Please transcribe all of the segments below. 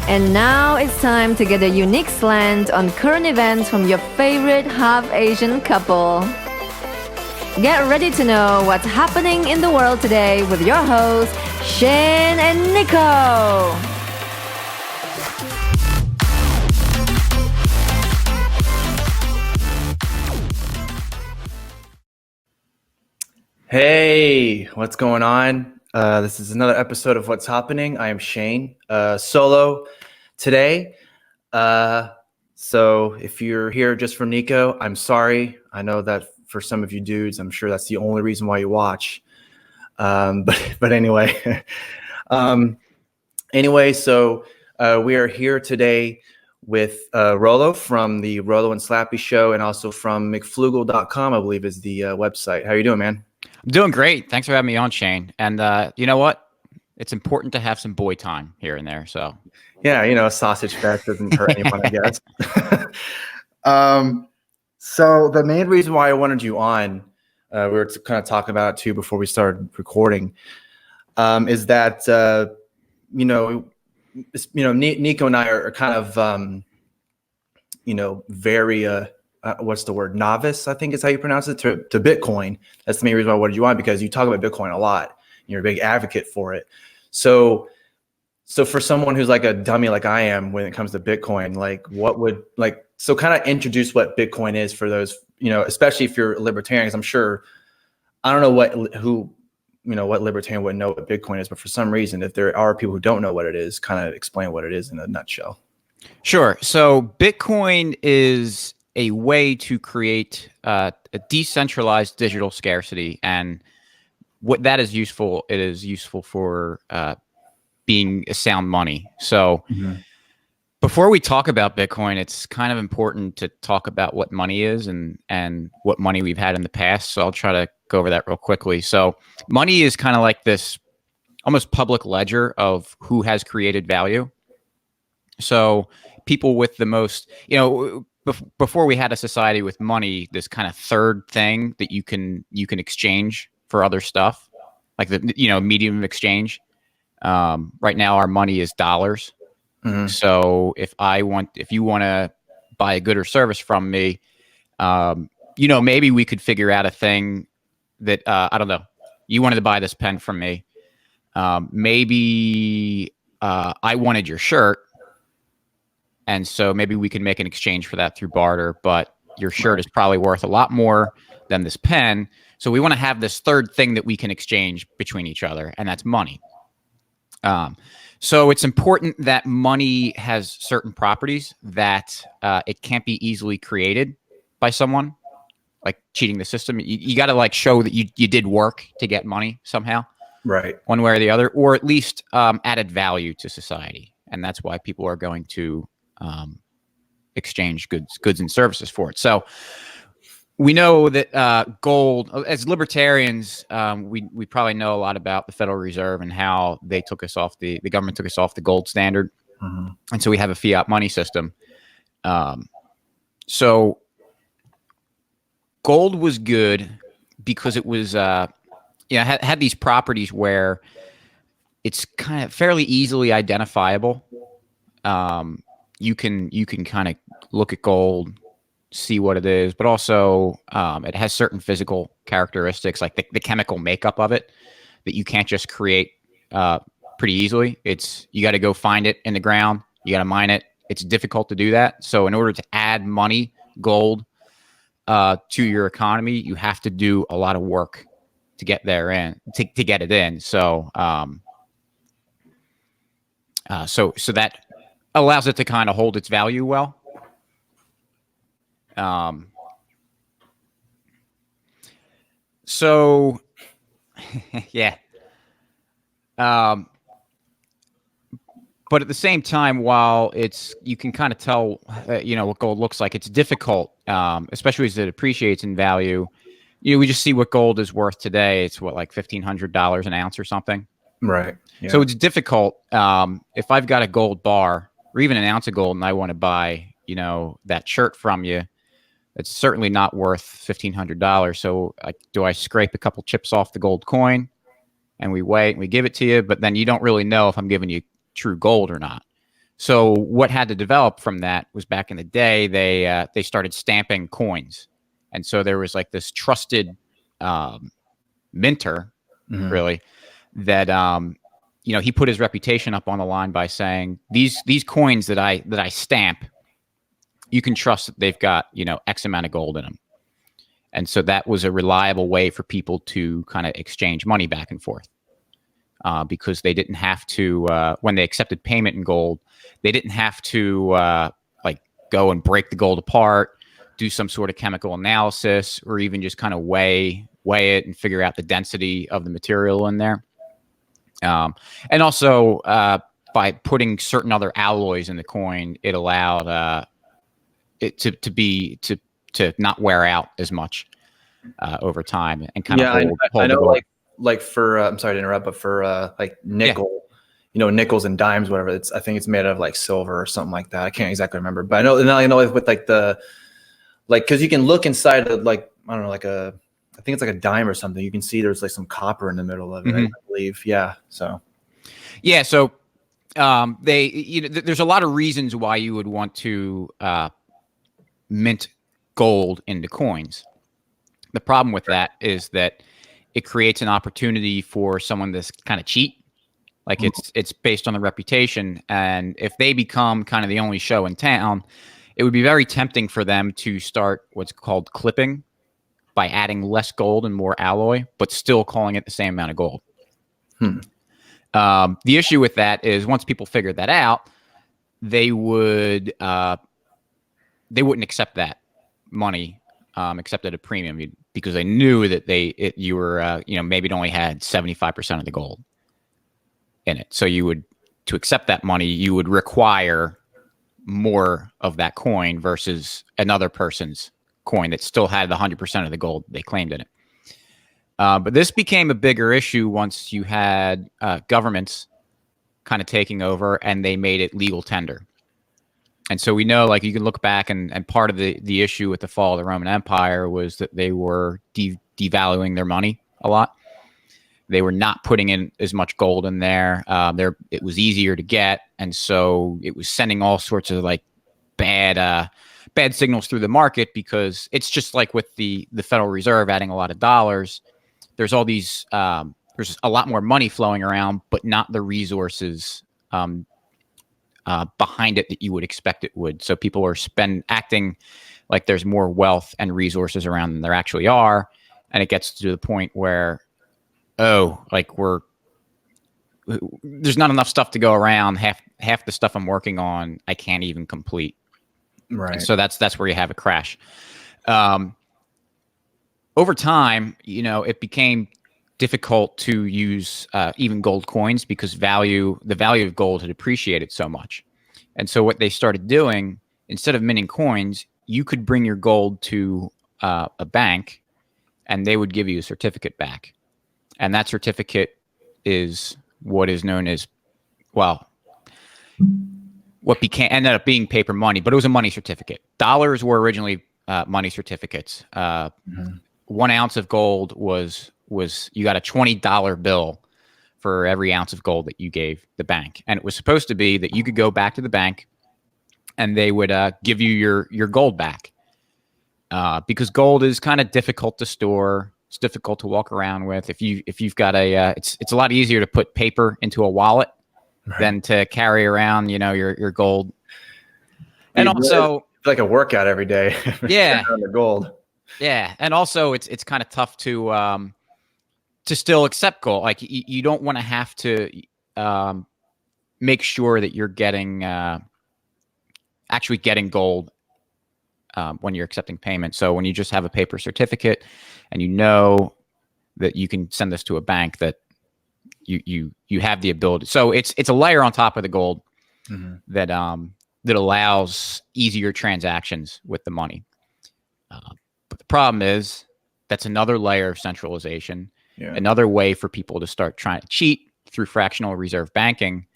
And now it's time to get a unique slant on current events from your favorite half-Asian couple. Get ready to know what's happening in the world today with your hosts, Shane and Nico. Hey, what's going on? This is another episode of What's Happening. I am Shane, solo today. So if you're here just for Nico, I'm sorry. I know that for some of you dudes, I'm sure that's the only reason why you watch. But anyway, so we are here today with Rollo from the Rollo and Slappy Show, and also from McFloogle.com, I believe is the website. How you doing, man? I'm doing great. Thanks for having me on, Shane. And you know what? It's important to have some boy time here and there. So yeah, a sausage fest doesn't hurt anyone, I guess. So the main reason why I wanted you on, we were kind of talking about it too before we started recording, is that Nico and I are kind of very what's the word? Novice, I think is how you pronounce it, to Bitcoin. That's the main reason why I wanted you on, because you talk about Bitcoin a lot. You're a big advocate for it. So for someone who's like a dummy like I am when it comes to Bitcoin, kind of introduce what Bitcoin is for those, especially if you're libertarians. I'm sure, I don't know what libertarian would know what Bitcoin is, but for some reason, if there are people who don't know what it is, kind of explain what it is in a nutshell. Sure. So Bitcoin is a way to create a decentralized digital scarcity, and what that is useful, it is useful for being a sound money. So before we talk about Bitcoin, it's kind of important to talk about what money is and what money we've had in the past. So I'll try to go over that real quickly. So money is kind of like this almost public ledger of who has created value. So people with the most, before we had a society with money, this kind of third thing that you can exchange for other stuff, like the medium of exchange. Right now, our money is dollars. Mm-hmm. So if you want to buy a good or service from me, maybe we could figure out a thing that I don't know. You wanted to buy this pen from me. Maybe I wanted your shirt. And so maybe we can make an exchange for that through barter, but your shirt is probably worth a lot more than this pen. So we want to have this third thing that we can exchange between each other, and that's money. So it's important that money has certain properties that it can't be easily created by someone, like cheating the system. You got to show that you did work to get money somehow, right? One way or the other, or at least added value to society. And that's why people are going to exchange goods and services for it. So we know that gold, as libertarians, we probably know a lot about the Federal Reserve and how they took us off the government took us off the gold standard, and so we have a fiat money system. So gold was good because it was had these properties where it's kind of fairly easily identifiable. You can kind of look at gold, see what it is, but also it has certain physical characteristics, like the chemical makeup of it, that you can't just create pretty easily. You got to go find it in the ground. You got to mine it. It's difficult to do that. So in order to add money, gold, to your economy, you have to do a lot of work to get to get it in. So so that allows it to kind of hold its value well. So yeah. But at the same time, while you can kind of tell, what gold looks like, it's difficult, especially as it appreciates in value. We just see what gold is worth today. It's like $1,500 an ounce or something. Right. Yeah. So it's difficult. If I've got a gold bar or even an ounce of gold and I want to buy, that shirt from you, it's certainly not worth $1,500. So do I scrape a couple chips off the gold coin and we wait and we give it to you, but then you don't really know if I'm giving you true gold or not. So what had to develop from that was back in the day, they started stamping coins. And so there was like this trusted minter, really, that he put his reputation up on the line by saying these coins that I stamp, you can trust that they've got X amount of gold in them. And so that was a reliable way for people to kind of exchange money back and forth, because they didn't have to when they accepted payment in gold, they didn't have to like go and break the gold apart, do some sort of chemical analysis, or even just kind of weigh it and figure out the density of the material in there. And also by putting certain other alloys in the coin, it allowed it to not wear out as much over time and kind of hold I know, the gold. like for I'm sorry to interrupt, but for like nickel, nickels and dimes, whatever. I think it's made out of like silver or something like that. I can't exactly remember, but I know with like because you can look inside of like, I don't know, like I think it's like a dime or something. You can see there's like some copper in the middle of it, I believe. Yeah. So there's a lot of reasons why you would want to mint gold into coins. The problem with that is that it creates an opportunity for someone to kind of cheat. Like it's based on the reputation, and if they become kind of the only show in town, it would be very tempting for them to start what's called clipping, by adding less gold and more alloy, but still calling it the same amount of gold. The issue with that is once people figure that out, they wouldn't accept that money, except at a premium, because they knew that you were maybe it only had 75% of the gold in it. So to accept that money, you would require more of that coin versus another person's coin that still had the 100% of the gold they claimed in it. But this became a bigger issue once you had governments kind of taking over, and they made it legal tender. And so we know, like, you can look back, and part of the issue with the fall of the Roman Empire was that they were devaluing their money a lot. They were not putting in as much gold in there. It was easier to get, and so it was sending all sorts of like bad signals through the market, because it's just like with the Federal Reserve adding a lot of dollars. There's all these there's a lot more money flowing around, but not the resources behind it that you would expect it would. So people are acting like there's more wealth and resources around than there actually are, and it gets to the point where there's not enough stuff to go around. Half the stuff I'm working on, I can't even complete. Right. And so that's where you have a crash. Over time, it became difficult to use even gold coins, because the value of gold had appreciated so much. And so what they started doing, instead of minting coins, you could bring your gold to a bank, and they would give you a certificate back. And that certificate is what is known as, what ended up being paper money, but it was a money certificate. Dollars were originally money certificates. 1 ounce of gold was you got a $20 bill for every ounce of gold that you gave the bank. And it was supposed to be that you could go back to the bank and they would give you your gold back. Because gold is kind of difficult to store. It's difficult to walk around with. If you've got it's a lot easier to put paper into a wallet than to carry around, your gold. And also, it's like a workout every day. Yeah. The gold. Yeah. And also it's kind of tough to still accept gold. Like you don't want to have to make sure that you're getting actually getting gold when you're accepting payment. So when you just have a paper certificate and you know that you can send this to a bank, that you have the ability. So it's a layer on top of the gold that allows easier transactions with the money. But the problem is that's another layer of centralization, another way for people to start trying to cheat through fractional reserve banking.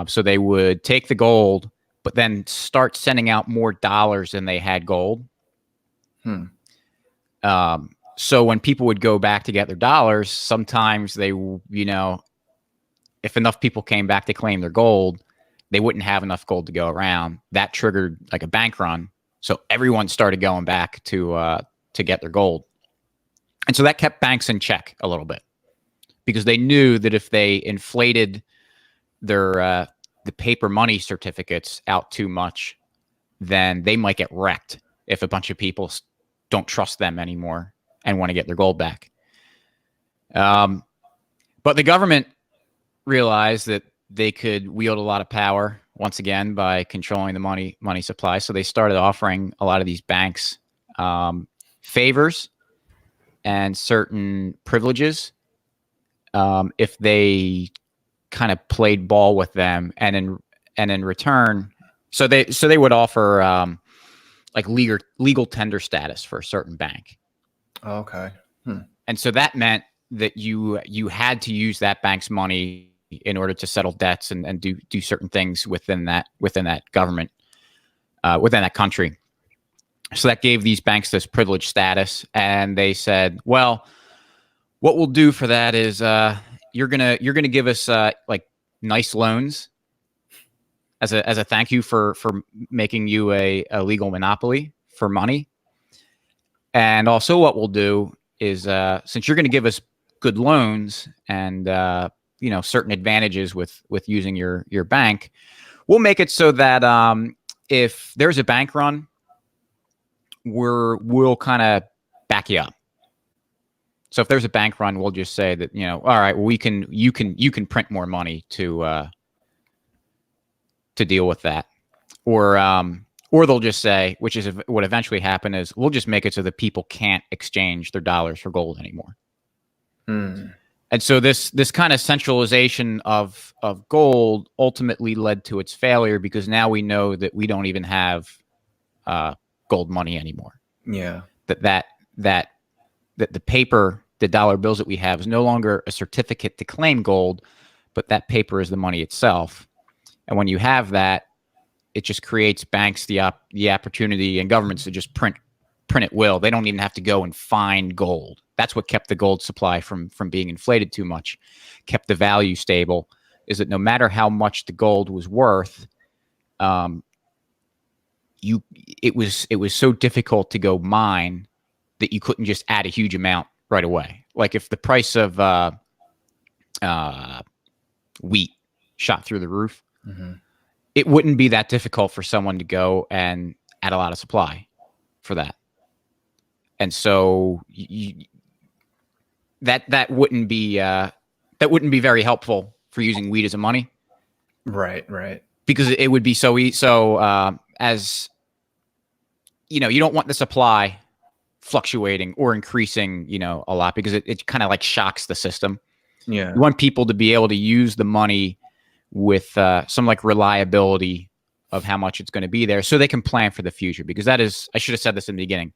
So they would take the gold, but then start sending out more dollars than they had gold. So when people would go back to get their dollars, sometimes they, if enough people came back to claim their gold, they wouldn't have enough gold to go around. That triggered like a bank run. So everyone started going back to get their gold. And so that kept banks in check a little bit, because they knew that if they inflated their the paper money certificates out too much, then they might get wrecked if a bunch of people don't trust them anymore and want to get their gold back. But the government realized that they could wield a lot of power once again by controlling the money supply. So they started offering a lot of these banks favors and certain privileges if they kind of played ball with them, and in return, so they would offer like legal tender status for a certain bank. Okay. And so that meant that you had to use that bank's money in order to settle debts and do certain things within that government, within that country. So that gave these banks this privileged status, and they said, well, what we'll do for that is you're gonna give us like nice loans as a thank you for making you a legal monopoly for money. And also what we'll do is since you're going to give us good loans and certain advantages with using your bank, we'll make it so that if there's a bank run, we'll kind of back you up. So if there's a bank run, we'll just say that, all right, well, you can print more money to deal with that. Or they'll just say, which is what eventually happened, is we'll just make it so that people can't exchange their dollars for gold anymore. And so this kind of centralization of gold ultimately led to its failure, because now we know that we don't even have gold money anymore. Yeah. That the paper, the dollar bills that we have, is no longer a certificate to claim gold, but that paper is the money itself. And when you have that, it just creates banks the opportunity, and governments to just print at will. They don't even have to go and find gold. That's what kept the gold supply from being inflated too much, kept the value stable, is that no matter how much the gold was worth, it was so difficult to go mine that you couldn't just add a huge amount right away. Like if the price of wheat shot through the roof, it wouldn't be that difficult for someone to go and add a lot of supply for that. And so that wouldn't be very helpful for using wheat as a money. Right. Because it would be as you don't want the supply fluctuating or increasing, a lot, because it kind of like shocks the system. Yeah. You want people to be able to use the money with some like reliability of how much it's going to be there, so they can plan for the future. Because that is, I should have said this in the beginning,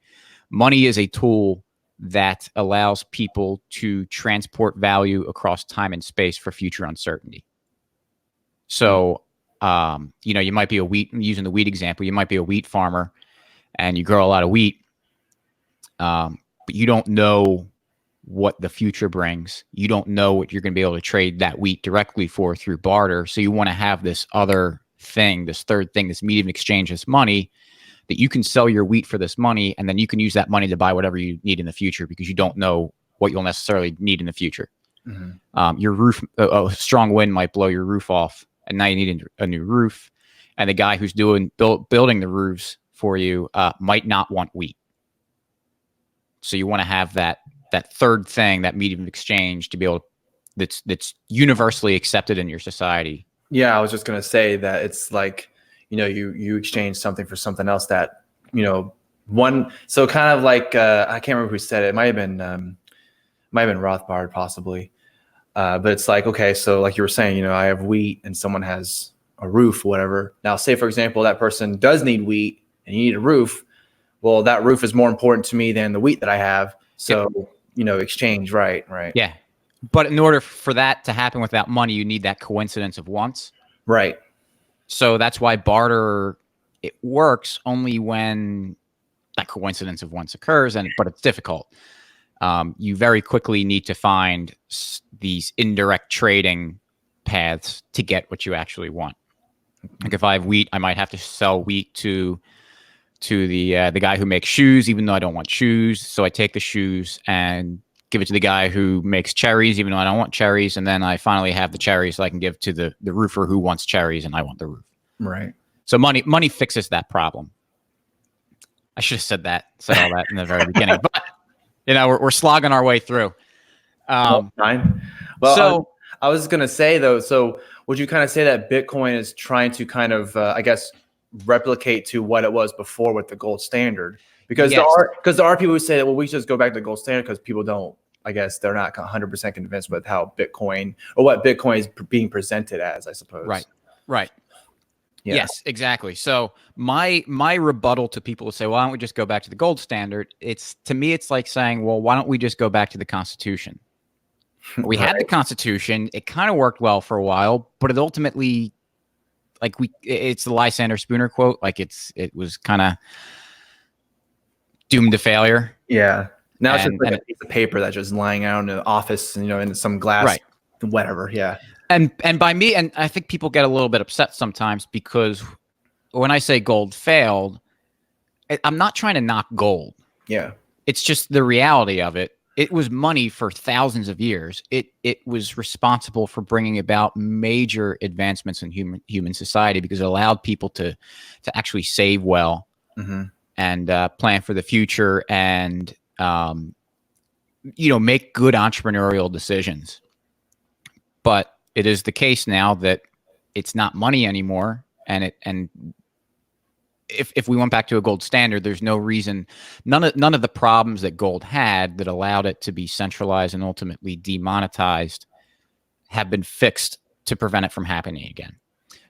money is a tool that allows people to transport value across time and space for future uncertainty. So, you might be using the wheat example, you might be a wheat farmer and you grow a lot of wheat, but you don't know what the future brings. You don't know what you're going to be able to trade that wheat directly for through barter. So you want to have this other thing, this third thing, this medium exchange, this money, that you can sell your wheat for this money, and then you can use that money to buy whatever you need in the future, because you don't know what you'll necessarily need in the future. Your roof, a strong wind might blow your roof off, and now you need a new roof. And the guy who's building the roofs for you might not want wheat. So you want to have that third thing, that medium of exchange, to be able that's universally accepted in your society. Yeah, I was just gonna say that it's like, you exchange something for something else that, one. So kind of like I can't remember who said it. It might have been Rothbard possibly. But it's like, okay, so like you were saying, I have wheat and someone has a roof, whatever. Now, say for example, that person does need wheat and you need a roof. Well, that roof is more important to me than the wheat that I have. So, exchange, right. Yeah. But in order for that to happen without money, you need that coincidence of wants. Right. So that's why barter, it works only when that coincidence of wants occurs, but it's difficult. You very quickly need to find these indirect trading paths to get what you actually want. Like if I have wheat, I might have to sell wheat to the guy who makes shoes, even though I don't want shoes. So I take the shoes and give it to the guy who makes cherries, even though I don't want cherries. And then I finally have the cherries so I can give to the roofer who wants cherries and I want the roof. Right. So money fixes that problem. I should have said all that in the very beginning, but we're slogging our way through. Fine. Well, so I was going to say though, so would you kind of say that Bitcoin is trying to kind of, I guess, replicate to what it was before with the gold standard? Because yes. there are people who say that, well, we should just go back to the gold standard because people don't, I guess they're not 100% convinced with how Bitcoin or what Bitcoin is being presented as, I suppose. Right. Yeah. Yes, exactly. So my rebuttal to people who say, well, why don't we just go back to the gold standard? To me, it's like saying, well, why don't we just go back to the Constitution? We had the Constitution. It kind of worked well for a while, but it ultimately, it's the Lysander Spooner quote. Like it was kind of doomed to failure. Yeah. Now it's just like a piece of paper that's just lying out in the office, in some glass, whatever. Yeah. And by me, and I think people get a little bit upset sometimes because when I say gold failed, I'm not trying to knock gold. Yeah. It's just the reality of it. It was money for thousands of years. It was responsible for bringing about major advancements in human society because it allowed people to actually save well and plan for the future and make good entrepreneurial decisions. But it is the case now that it's not money anymore, and if we went back to a gold standard, there's no reason, none of the problems that gold had that allowed it to be centralized and ultimately demonetized have been fixed to prevent it from happening again.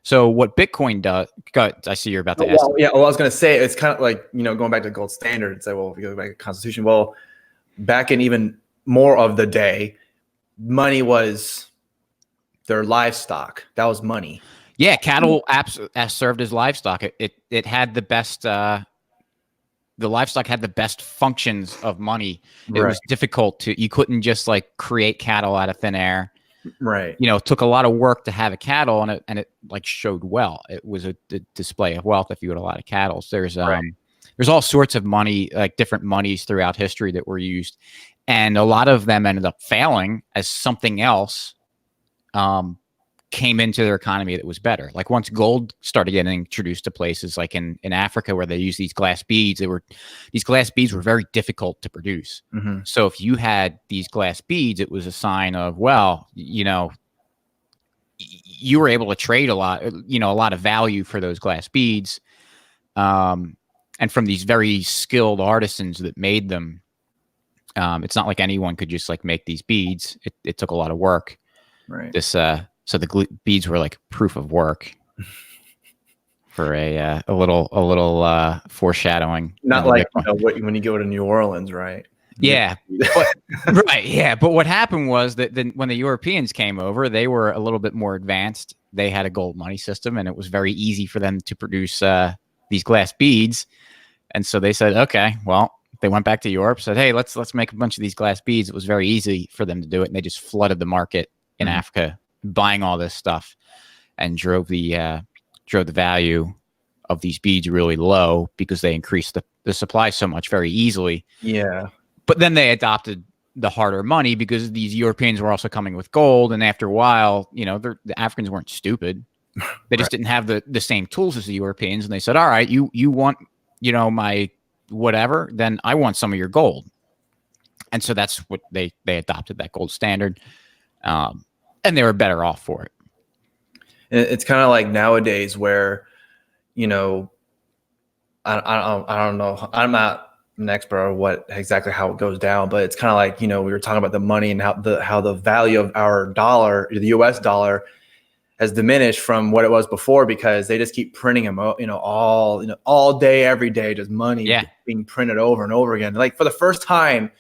So what Bitcoin does, I see you're about to ask. Yeah. Well, I was going to say, it's kind of like, going back to gold standard and say, well, if you go back to the Constitution, well, back in even more of the day, money was their livestock. That was money. Yeah, cattle served as livestock. It had the best. The livestock had the best functions of money. It was difficult you couldn't just create cattle out of thin air. Right. It took a lot of work to have a cattle, and it showed well. It was a display of wealth if you had a lot of cattle. So there's all sorts of money, like different monies throughout history that were used, and a lot of them ended up failing as something else came into their economy that was better. Like once gold started getting introduced to places like in Africa where they use these glass beads, these glass beads were very difficult to produce. So if you had these glass beads, it was a sign of, well, you were able to trade a lot of value for those glass beads. And from these very skilled artisans that made them. It's not like anyone could just make these beads. It took a lot of work. Right. So the beads were like proof of work for a little foreshadowing. Not like when you go to New Orleans, right? Yeah, right. Yeah, but what happened was that then when the Europeans came over, they were a little bit more advanced. They had a gold money system, and it was very easy for them to produce these glass beads. And so they said, okay, well, they went back to Europe, said, hey, let's make a bunch of these glass beads. It was very easy for them to do it, and they just flooded the market in Africa, buying all this stuff, and drove the value of these beads really low because they increased the supply so much very easily. Yeah. But then they adopted the harder money because these Europeans were also coming with gold, and after a while, the Africans weren't stupid. They just didn't have the same tools as the Europeans, and they said, all right, you want my whatever, then I want some of your gold. And so that's what they adopted, that gold standard. And they were better off for it. It's kind of like nowadays where, I don't know. I'm not an expert on exactly how it goes down, but it's kind of like, we were talking about the money and how the value of our dollar, the US dollar, has diminished from what it was before because they just keep printing them, all day, every day, just money being printed over and over again. Like for the first time,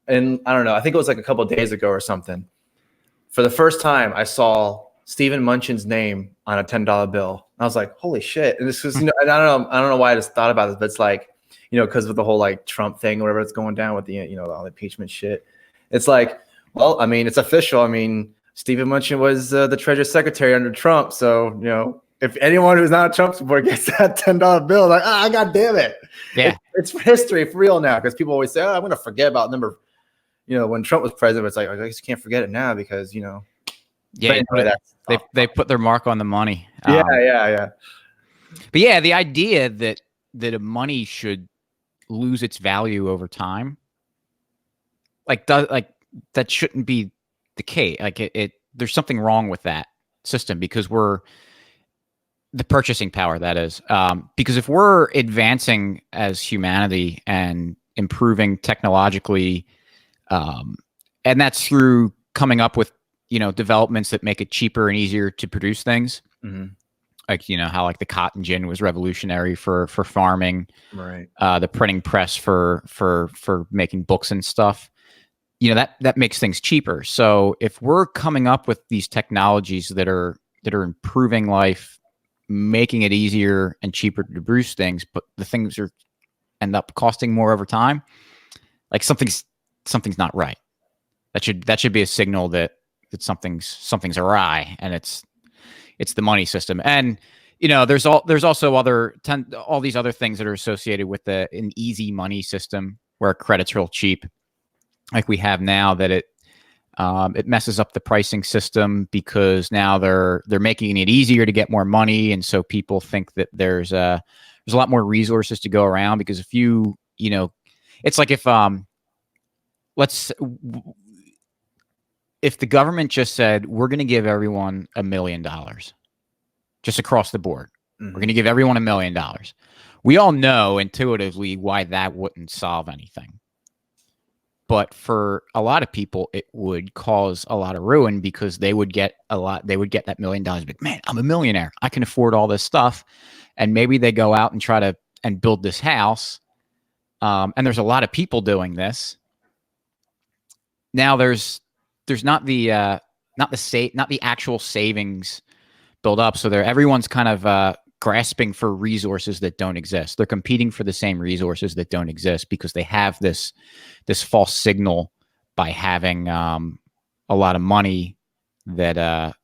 and I don't know, I think it was like a couple of days ago or something. For the first time, I saw Stephen Munchin's name on a $10 bill. I was like, holy shit. And this was, and I don't know why I just thought about this, but it's like, because of the whole Trump thing, or whatever that's going down with the, all the impeachment shit. It's like, well, I mean, it's official. I mean, Stephen Munchin was the Treasury Secretary under Trump. So, if anyone who's not a Trump supporter gets that $10 bill, like, God damn it. Yeah. It's history for real now, because people always say, I'm going to forget about number, when Trump was president. It's like, I guess you can't forget it now because, Yeah, anyway, they put their mark on the money. Yeah. But yeah, the idea that a money should lose its value over time, that shouldn't be the case. Like there's something wrong with that system, because we're the purchasing power, that is. Because if we're advancing as humanity and improving technologically, and that's through coming up with developments that make it cheaper and easier to produce things. Mm-hmm. Like, how like the cotton gin was revolutionary for farming, right? The printing press for making books and stuff. That makes things cheaper. So if we're coming up with these technologies that are improving life, making it easier and cheaper to produce things, but the things end up costing more over time, like something's not right. That should be a signal that something's awry, and it's the money system. And there's also all these other things that are associated with an easy money system where credit's real cheap, like we have now, that it messes up the pricing system, because now they're making it easier to get more money, and so people think that there's a lot more resources to go around. Because if it's like if the government just said, we're going to give everyone $1 million just across the board. Mm-hmm. We're going to give everyone $1 million. We all know intuitively why that wouldn't solve anything. But for a lot of people, it would cause a lot of ruin, because they would get that $1 million. But man, I'm a millionaire. I can afford all this stuff. And maybe they go out and try to build this house. And there's a lot of people doing this. Now there's not the actual savings build up. So everyone's kind of grasping for resources that don't exist. They're competing for the same resources that don't exist, because they have this false signal by having a lot of money that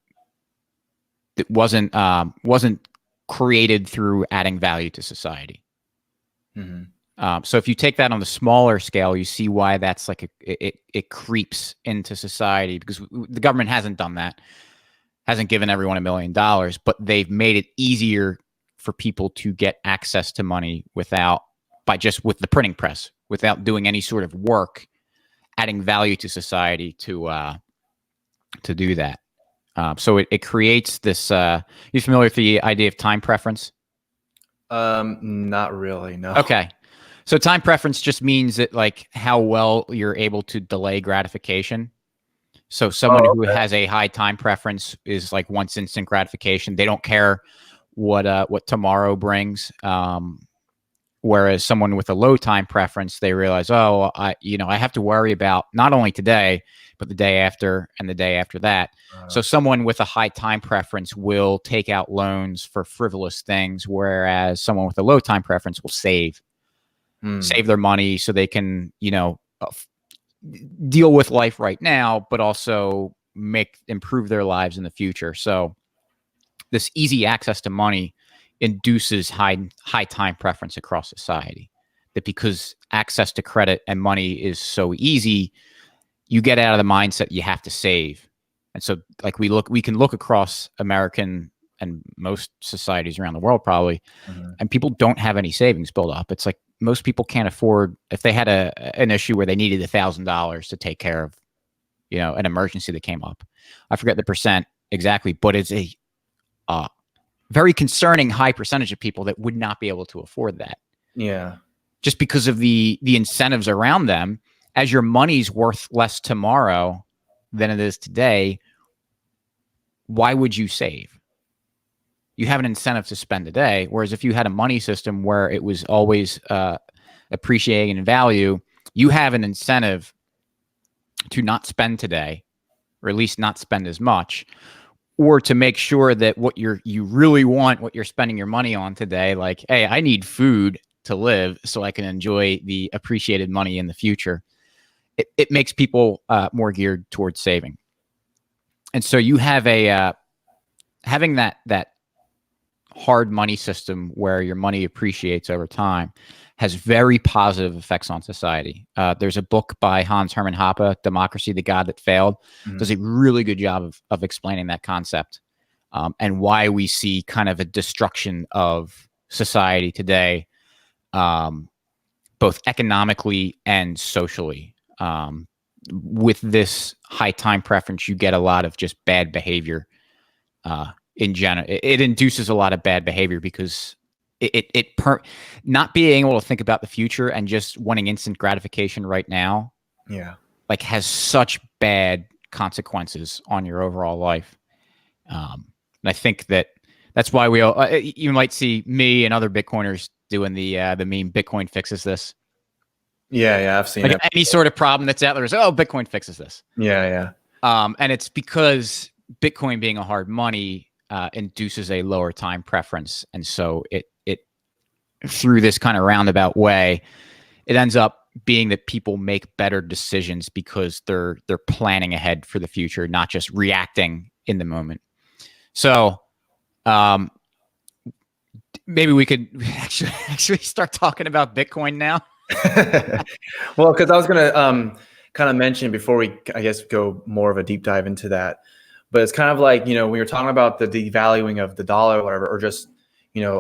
wasn't created through adding value to society. Mm-hmm. So if you take that on the smaller scale, you see why that's like it creeps into society, because the government hasn't done that, hasn't given everyone $1 million, but they've made it easier for people to get access to money with the printing press, without doing any sort of work, adding value to society to do that. So it creates this. You familiar with the idea of time preference? Not really. No. Okay. So time preference just means that, like, how well you're able to delay gratification. So someone who has a high time preference is like wants instant gratification. They don't care what tomorrow brings. Whereas someone with a low time preference, they realize, I have to worry about not only today, but the day after and the day after that. So someone with a high time preference will take out loans for frivolous things, whereas someone with a low time preference will save their money so they can, deal with life right now, but also improve their lives in the future. So this easy access to money induces high time preference across society. That because access to credit and money is so easy, you get out of the mindset you have to save. And so, like, we can look across American and most societies around the world probably, and people don't have any savings built up. It's like most people can't afford, if they had an issue where they needed $1,000 to take care of, an emergency that came up. I forget the percent exactly, but it's a very concerning high percentage of people that would not be able to afford that. Yeah. Just because of the incentives around them. As your money's worth less tomorrow than it is today, why would you save? You have an incentive to spend today. Whereas if you had a money system where it was always appreciating in value, you have an incentive to not spend today, or at least not spend as much, or to make sure that what you really want, what you're spending your money on today, like, hey, I need food to live so I can enjoy the appreciated money in the future. It makes people more geared towards saving. And so you have having that hard money system where your money appreciates over time has very positive effects on society. There's a book by Hans Hermann Hoppe, Democracy, the God That Failed, does a really good job of explaining that concept, and why we see kind of a destruction of society today, both economically and socially. With this high time preference, you get a lot of just bad behavior. In general, it induces a lot of bad behavior because not being able to think about the future and just wanting instant gratification right now, like has such bad consequences on your overall life. And I think that's why we all, you might see me and other Bitcoiners doing the meme "Bitcoin fixes this." Yeah, I've seen like it. Any sort of problem that's out there is, oh, Bitcoin fixes this. Yeah. And it's because Bitcoin being a hard money induces a lower time preference, and so it through this kind of roundabout way, it ends up being that people make better decisions because they're planning ahead for the future, not just reacting in the moment. So maybe we could actually start talking about Bitcoin now. Well, because I was gonna kind of mention before we, I guess, go more of a deep dive into that, but it's kind of like, when you're talking about the devaluing of the dollar or whatever, or just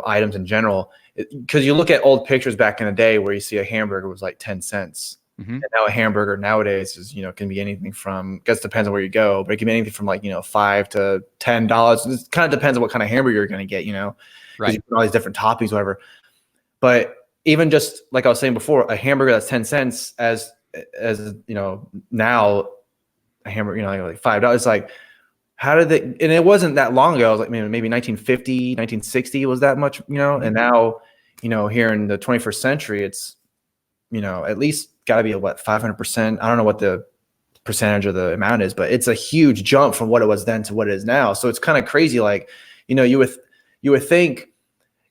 items in general, because you look at old pictures back in the day where you see a hamburger was like 10 cents. And now a hamburger nowadays is, can be anything from, I guess it depends on where you go, but it can be anything from like, $5 to $10. It kind of depends on what kind of hamburger you're going to get, right? You put all these different toppings, whatever. But even just like I was saying before, a hamburger that's 10 cents as now a hamburger, like $5, like, how did they, and it wasn't that long ago. I was like, maybe 1950, 1960 was that much, and now, here in the 21st century, it's, at least got to be 500%. I don't know what the percentage of the amount is, but it's a huge jump from what it was then to what it is now. So it's kind of crazy. Like, you would think,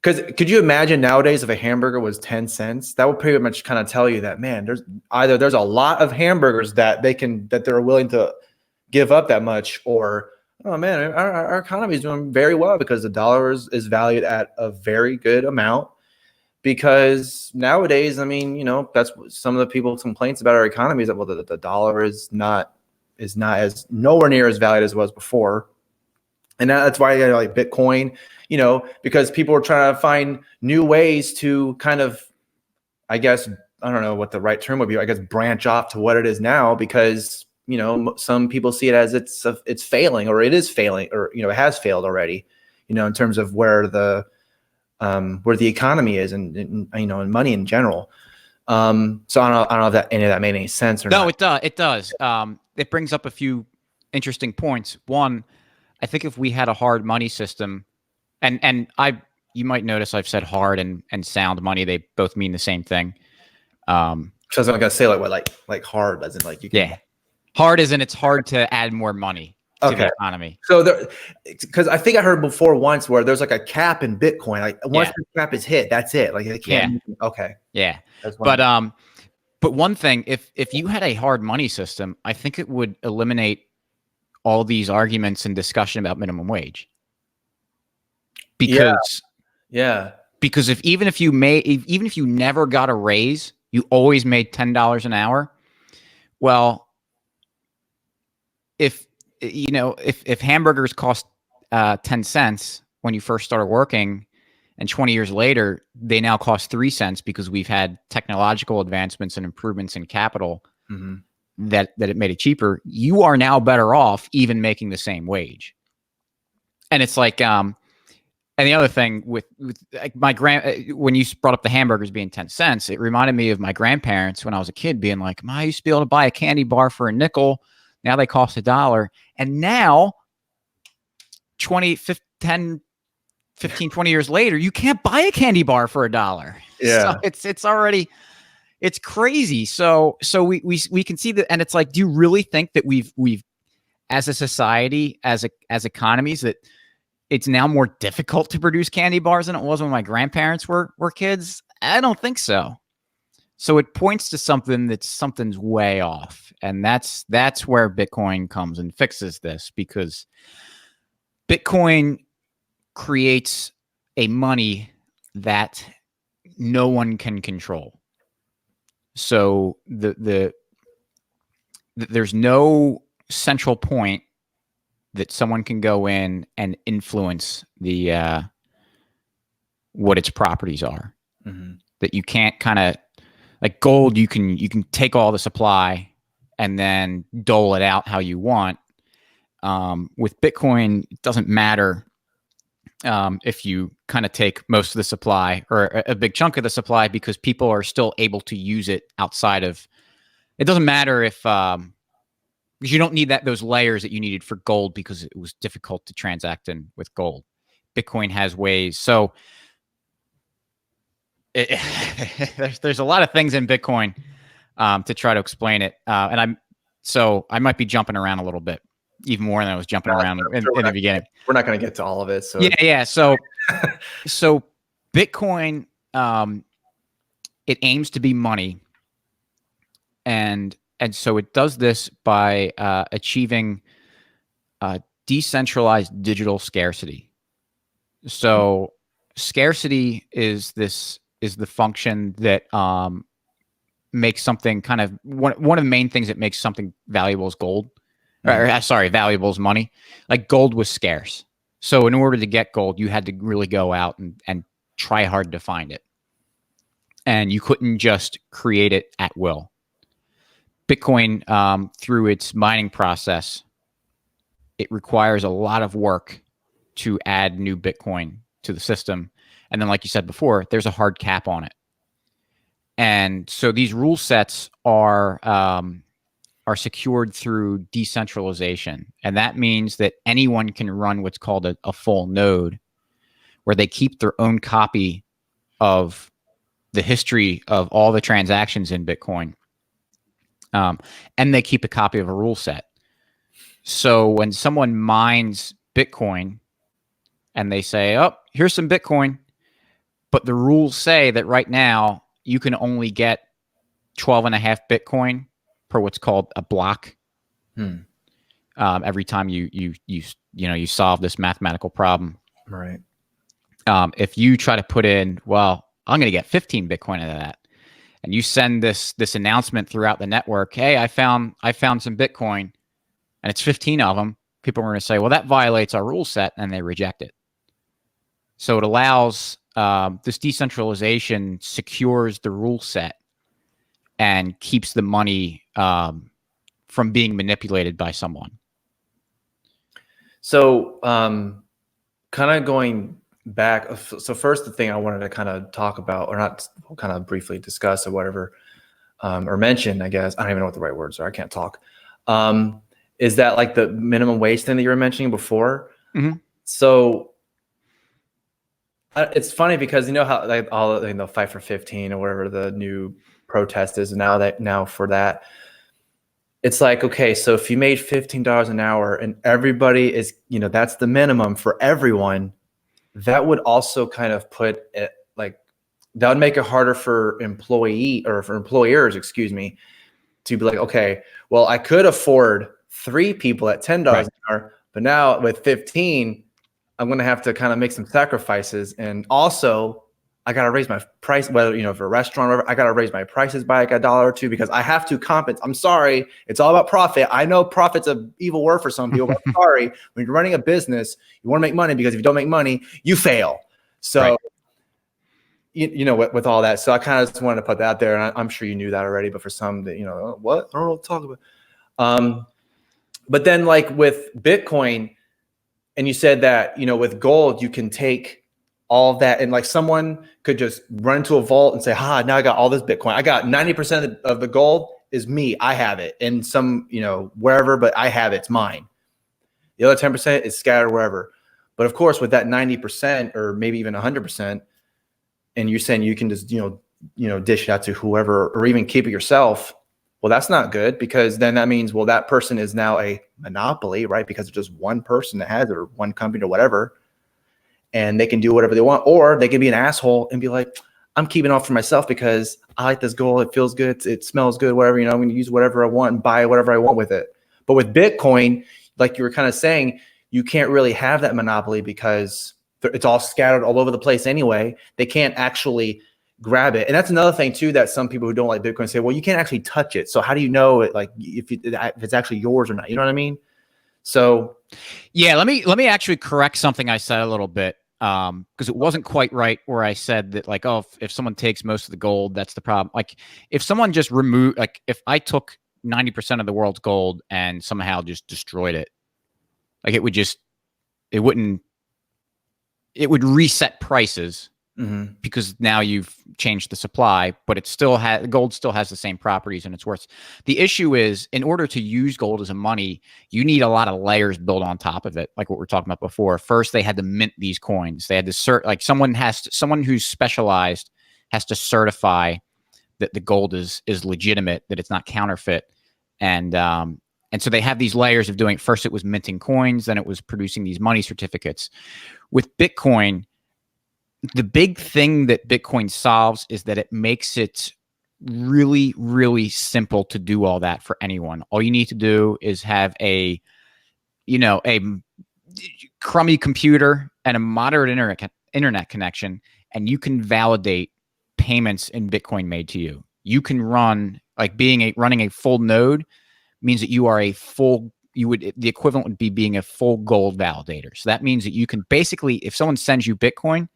because could you imagine nowadays if a hamburger was 10 cents, that would pretty much kind of tell you that, man, there's a lot of hamburgers that they're willing to give up that much, or, oh man, our economy is doing very well because the dollar is valued at a very good amount. Because nowadays, that's some of the people's complaints about our economy is that, well, the dollar is not as nowhere near as valued as it was before. And that's why like Bitcoin, because people are trying to find new ways to kind of, I guess, I don't know what the right term would be, I guess, branch off to what it is now, because, some people see it as it's failing, or it is failing, or, it has failed already, in terms of where the economy is and money in general. So I don't know if any of that made any sense or not. No, it does. It brings up a few interesting points. One, I think if we had a hard money system, and you might notice I've said hard and sound money, they both mean the same thing. So I was gonna say like hard, as in like you can. Yeah, hard as in it's hard to add more money to the economy. So because I think I heard before once where there's like a cap in Bitcoin. Like once the cap is hit, that's it. Like it can't. Yeah. Okay. Yeah. But one thing, if you had a hard money system, I think it would eliminate all these arguments and discussion about minimum wage. Because even if you never got a raise, you always made $10 an hour. Well, if hamburgers cost 10 cents when you first started working, and 20 years later they now cost 3 cents because we've had technological advancements and improvements in capital that it made it cheaper, you are now better off even making the same wage. And it's like, and the other thing with like when you brought up the hamburgers being 10 cents, it reminded me of my grandparents when I was a kid being like, I used to be able to buy a candy bar for a nickel. Now they cost $1. And now 20 years later, you can't buy a candy bar for $1. Yeah. So it's crazy. So we can see that. And it's like, do you really think that we've as a society, as economies, that it's now more difficult to produce candy bars than it was when my grandparents were kids? I don't think so. So it points to something's way off. And that's where Bitcoin comes and fixes this, because Bitcoin creates a money that no one can control. So there's no central point that someone can go in and influence the what its properties are. Mm-hmm. That you can't kind of, like gold, you can take all the supply and then dole it out how you want. With Bitcoin, it doesn't matter if you kind of take most of the supply or a big chunk of the supply, because people are still able to use it outside of. It doesn't matter if because you don't need those layers that you needed for gold, because it was difficult to transact in with gold. Bitcoin has ways. So there's a lot of things in Bitcoin to try to explain it, and I might be jumping around a little bit, even more than I was jumping around in the beginning. We're not going to get to all of it. So yeah. So Bitcoin, it aims to be money, and so it does this by achieving decentralized digital scarcity. So scarcity is the function that makes something kind of one of the main things that makes something valuable is gold. Valuable is money. Like gold was scarce. So in order to get gold, you had to really go out and try hard to find it. And you couldn't just create it at will. Bitcoin, through its mining process, it requires a lot of work to add new Bitcoin to the system. And then, like you said before, there's a hard cap on it. And so these rule sets are secured through decentralization. And that means that anyone can run what's called a full node, where they keep their own copy of the history of all the transactions in Bitcoin. And they keep a copy of a rule set. So when someone mines Bitcoin and they say, oh, here's some Bitcoin, but the rules say that right now you can only get 12.5 Bitcoin per what's called a block. Every time you solve this mathematical problem. Right. If you try to put in, well, I'm going to get 15 Bitcoin out of that, and you send this announcement throughout the network, hey, I found some Bitcoin, and it's 15 of them, people are going to say, well, that violates our rule set, and they reject it. So it allows this decentralization secures the rule set and keeps the money from being manipulated by someone. So kind of going back. So first, the thing I wanted to kind of talk about, or not kind of briefly discuss or whatever, or mention, I guess, I don't even know what the right words are. I can't talk. Is that like the minimum wage thing that you were mentioning before? Mm-hmm. So it's funny because you know how like all Fight for 15 or whatever the new protest is now for that. It's like, okay, so if you made $15 an hour and everybody is, that's the minimum for everyone, that would also kind of put it like, that would make it harder for employers, to be like, okay, well, I could afford 3 people at $10 an hour, but now with 15, I'm going to have to kind of make some sacrifices. And also I got to raise my price, whether, for a restaurant or whatever, I got to raise my prices by like $1 or $2 because I have to compensate. I'm sorry. It's all about profit. I know profit's an evil word for some people, but I'm sorry. When you're running a business, you want to make money, because if you don't make money, you fail. So, with all that. So I kind of just wanted to put that out there. And I'm sure you knew that already, but for some that, what? I don't know what to talk about. But then like with Bitcoin, and you said that, with gold, you can take all of that, and like someone could just run into a vault and say, now I got all this Bitcoin. I got 90% of the gold is me. I have it in some, wherever, but I have it. It's mine. The other 10% is scattered wherever. But of course, with that 90% or maybe even 100%, and you're saying you can just, dish it out to whoever or even keep it yourself. Well, that's not good, because then that means, well, that person is now a monopoly, right? Because it's just one person that has it, or one company or whatever, and they can do whatever they want. Or they can be an asshole and be like, I'm keeping it all for myself because I like this gold. It feels good. It smells good, whatever, I'm going to use whatever I want and buy whatever I want with it. But with Bitcoin, like you were kind of saying, you can't really have that monopoly because it's all scattered all over the place anyway. They can't actually grab it. And that's another thing too, that some people who don't like Bitcoin say, well, you can't actually touch it. So how do you know it, like if it's actually yours or not? You know what I mean? So yeah, let me actually correct something I said a little bit. Because it wasn't quite right where I said that, like, oh, if someone takes most of the gold, that's the problem. Like, if someone just removed, like, if I took 90% of the world's gold and somehow just destroyed it, like, it would reset prices because now you've changed the supply, but it still has, gold still has the same properties and it's worth. The issue is, in order to use gold as a money, you need a lot of layers built on top of it, like what we were talking about before. First, they had to mint these coins. They had to like someone who's specialized has to certify that the gold is legitimate, that it's not counterfeit, and so they have these layers of doing it. First, it was minting coins, then it was producing these money certificates. With Bitcoin, the big thing that Bitcoin solves is that it makes it really, really simple to do all that for anyone. All you need to do is have a crummy computer and a moderate internet connection, and you can validate payments in Bitcoin made to you. You can run, like, running a full node means that you are the equivalent would be being a full gold validator. So that means that you can basically, if someone sends you Bitcoin,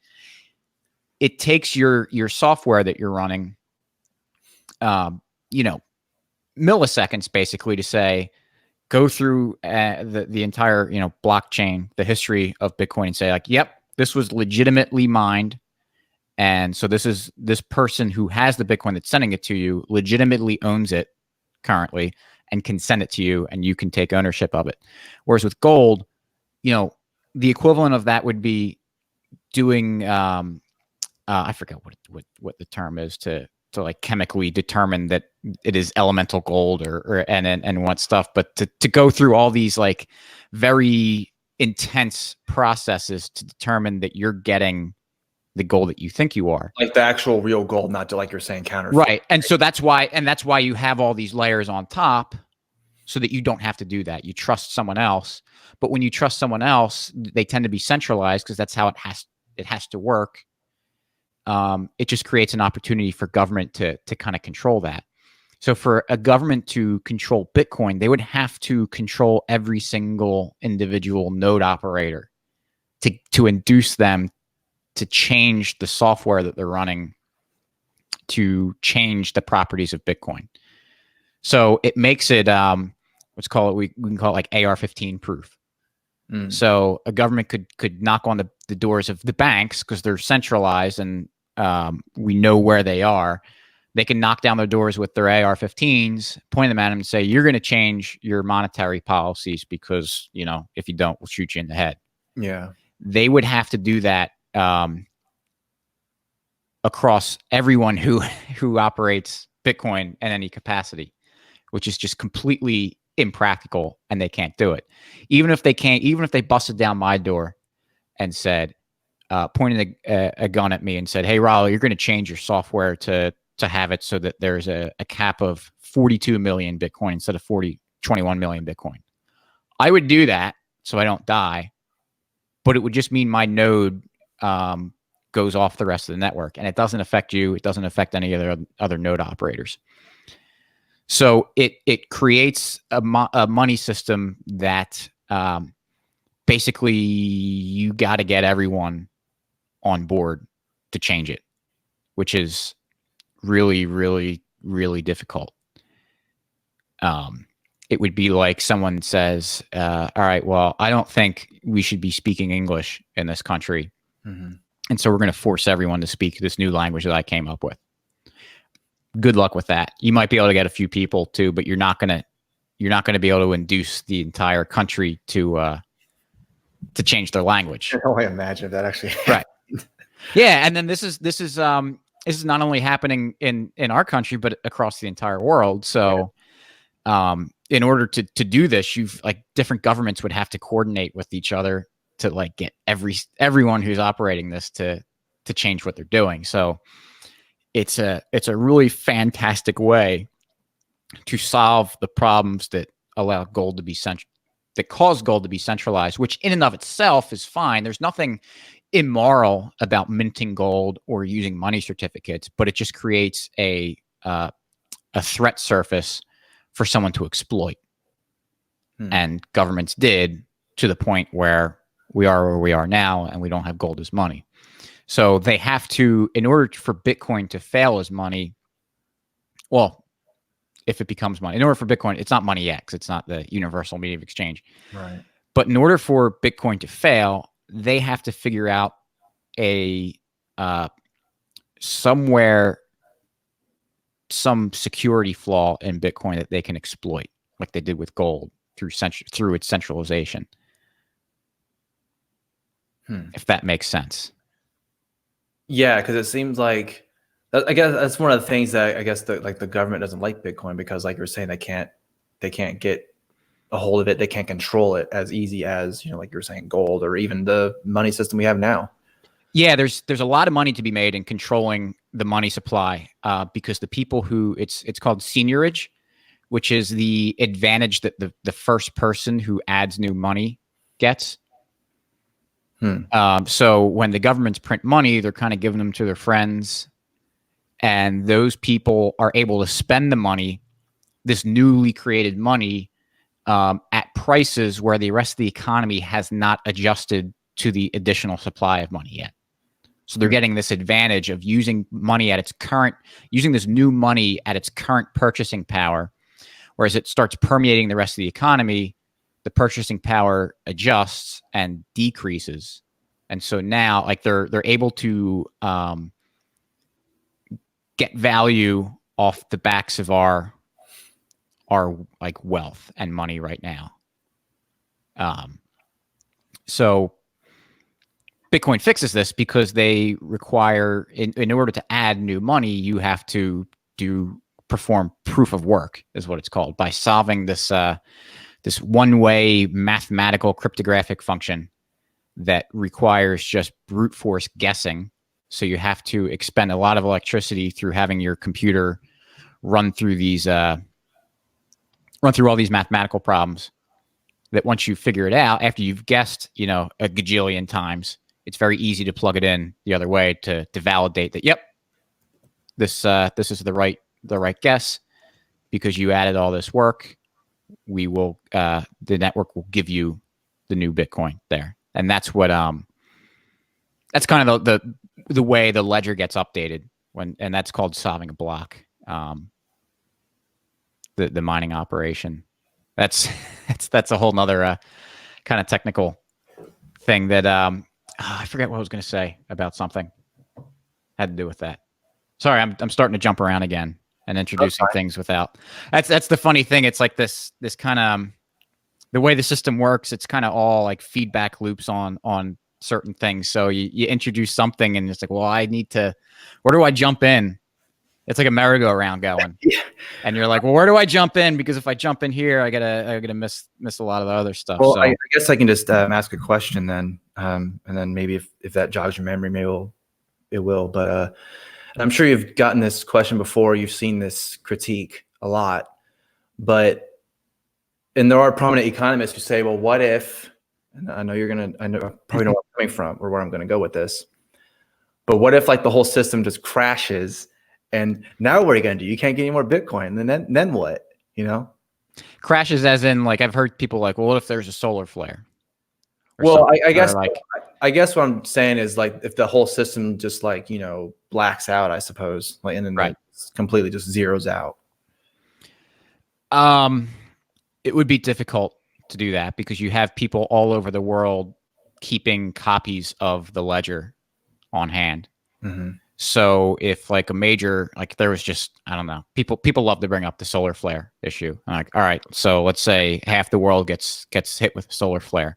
it takes your software that you're running, milliseconds basically to say, go through the entire, blockchain, the history of Bitcoin, and say, like, yep, this was legitimately mined. And so this person who has the Bitcoin that's sending it to you legitimately owns it currently and can send it to you, and you can take ownership of it. Whereas with gold, the equivalent of that would be doing, I forget what the term is to like chemically determine that it is elemental gold and what stuff, but to go through all these like very intense processes to determine that you're getting the gold that you think you are, like the actual real gold, not to, like you're saying, counterfeit. Right. And so that's why you have all these layers on top, so that you don't have to do that. You trust someone else. But when you trust someone else, they tend to be centralized because that's how it has to work. It just creates an opportunity for government to kind of control that. So for a government to control Bitcoin, they would have to control every single individual node operator to induce them to change the software that they're running, to change the properties of Bitcoin. So it makes it, we can call it like AR-15 proof. So a government could knock on the doors of the banks because they're centralized and we know where they are. They can knock down their doors with their AR-15s, point them at them and say, you're going to change your monetary policies because, if you don't, we'll shoot you in the head. Yeah. They would have to do that across everyone who operates Bitcoin in any capacity, which is just completely impractical, and they can't do it. Even if they busted down my door and said, pointed a gun at me and said, hey, Rollo, you're going to change your software to have it so that there's a cap of 42 million Bitcoin instead of 21 million Bitcoin. I would do that so I don't die, but it would just mean my node goes off the rest of the network, and it doesn't affect you. It doesn't affect any other node operators. So it creates a money system that basically you got to get everyone on board to change it, which is really, really, really difficult. It would be like someone says, all right, well, I don't think we should be speaking English in this country. Mm-hmm. And so we're going to force everyone to speak this new language that I came up with. Good luck with that. You might be able to get a few people too, but you're not going to be able to induce the entire country to change their language. I can only imagine if that actually happened. Right. Yeah, and then this is not only happening in our country but across the entire world. So in order to do this, you've like different governments would have to coordinate with each other to like get everyone who's operating this to change what they're doing. So it's a really fantastic way to solve the problems that allow gold to be that cause gold to be centralized, which in and of itself is fine. There's nothing immoral about minting gold or using money certificates, but it just creates a threat surface for someone to exploit. And governments did, to the point where we are now, and we don't have gold as money. So they have to, in order for Bitcoin to fail as money, well, if it becomes money, in order for Bitcoin, it's not money yet, because it's not the universal medium of exchange. Right. But in order for Bitcoin to fail, they have to figure out a somewhere some security flaw in Bitcoin that they can exploit, like they did with gold through its centralization. If that makes sense. Yeah, because it seems like, I guess that's one of the things that I guess the government doesn't like Bitcoin, because like you were saying, they can't get a hold of it. They can't control it as easy as, like you were saying, gold or even the money system we have now. Yeah, there's a lot of money to be made in controlling the money supply, because the people who it's called seigniorage, which is the advantage that the first person who adds new money gets. So when the governments print money, they're kind of giving them to their friends, and those people are able to spend the money, this newly created money, at prices where the rest of the economy has not adjusted to the additional supply of money yet. So they're getting this advantage of using this new money at its current purchasing power. Whereas it starts permeating the rest of the economy, the purchasing power adjusts and decreases. And so now, like, they're able to get value off the backs of our like wealth and money right now. So Bitcoin fixes this, because they require, in order to add new money, you have to perform proof of work, is what it's called, by solving this this one-way mathematical cryptographic function that requires just brute force guessing. So you have to expend a lot of electricity through having your computer run through all these mathematical problems, that once you figure it out, after you've guessed, a gajillion times, it's very easy to plug it in the other way to validate that, yep, this is the right guess, because you added all this work. We will the network will give you the new Bitcoin there. And that's what that's kind of the way the ledger gets updated, and that's called solving a block. The mining operation. That's a whole nother kind of technical thing that I forget what I was going to say about something had to do with that. Sorry, I'm starting to jump around again and introducing things without. That's the funny thing. It's like this kind of, the way the system works, it's kind of all like feedback loops on certain things. So you introduce something, and it's like, well, I need to, where do I jump in? It's like a merry-go-round going. Yeah. And you're like, well, where do I jump in? Because if I jump in here, I gotta miss a lot of the other stuff. Well, so I guess I can just ask a question then, and then maybe if that jogs your memory, maybe it will. But I'm sure you've gotten this question before. You've seen this critique a lot, and there are prominent economists who say, well, what if? And I know probably know where I'm coming from or where I'm going to go with this. But what if, like, the whole system just crashes? And now what are you going to do? You can't get any more Bitcoin. And then what? Crashes as in, like, I've heard people like, well, what if there's a solar flare? Well, I guess what I'm saying is, like, if the whole system just, like, blacks out, I suppose, like, and then right. completely just zeroes out. It would be difficult to do that, because you have people all over the world keeping copies of the ledger on hand. Mm-hmm. So if, like, a major, like, there was just, I don't know, people love to bring up the solar flare issue. I'm like, all right, so let's say half the world gets hit with a solar flare,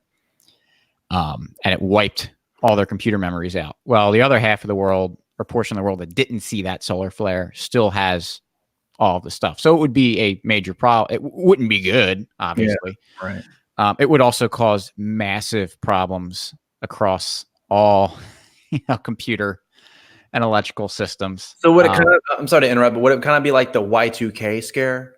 and it wiped all their computer memories out. Well, the other half of the world, or portion of the world that didn't see that solar flare, still has all of the stuff. So it would be a major problem. It wouldn't be good, obviously. Yeah, right. It would also cause massive problems across all, computer and electrical systems. So would it I'm sorry to interrupt, but would it kind of be like the Y2K scare?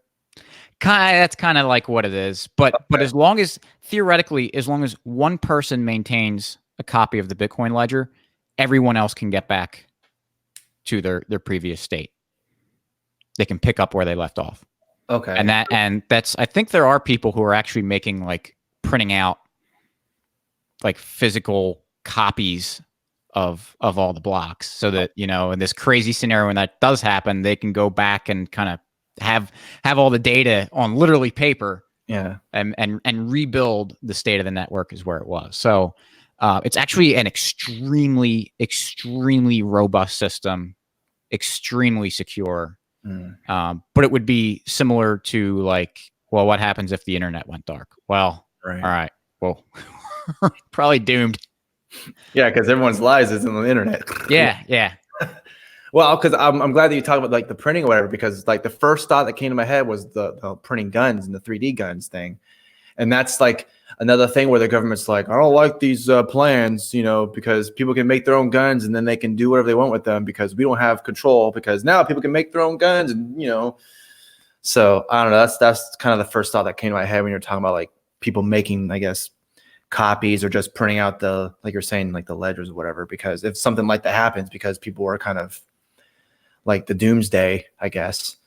That's kind of like what it is. But as long as, theoretically, as long as one person maintains a copy of the Bitcoin ledger, everyone else can get back to their previous state. They can pick up where they left off. Okay. And that's, I think there are people who are actually making, like, printing out like physical copies of all the blocks, so that, you know, in this crazy scenario, when that does happen, they can go back and kind of have all the data on literally paper, and rebuild the state of the network is where it was. So it's actually an extremely robust system, extremely secure. But it would be similar to, like, well, what happens if the internet went dark? Well, all right, well, probably doomed. Yeah, because everyone's lives is on the internet. Yeah. Well, because I'm glad that you talk about, like, the printing or whatever, because, like, the first thought that came to my head was the printing guns and the 3D guns thing. And that's, like, another thing where the government's like, I don't like these plans, you know, because people can make their own guns and then they can do whatever they want with them because we don't have control, because now people can make their own guns, and, you know. So I don't know. That's kind of the first thought that came to my head when you're talking about, like, people making, I guess, copies or just printing out the, like you're saying, like the ledgers or whatever, because if something like that happens, because people are kind of like the doomsday, I guess.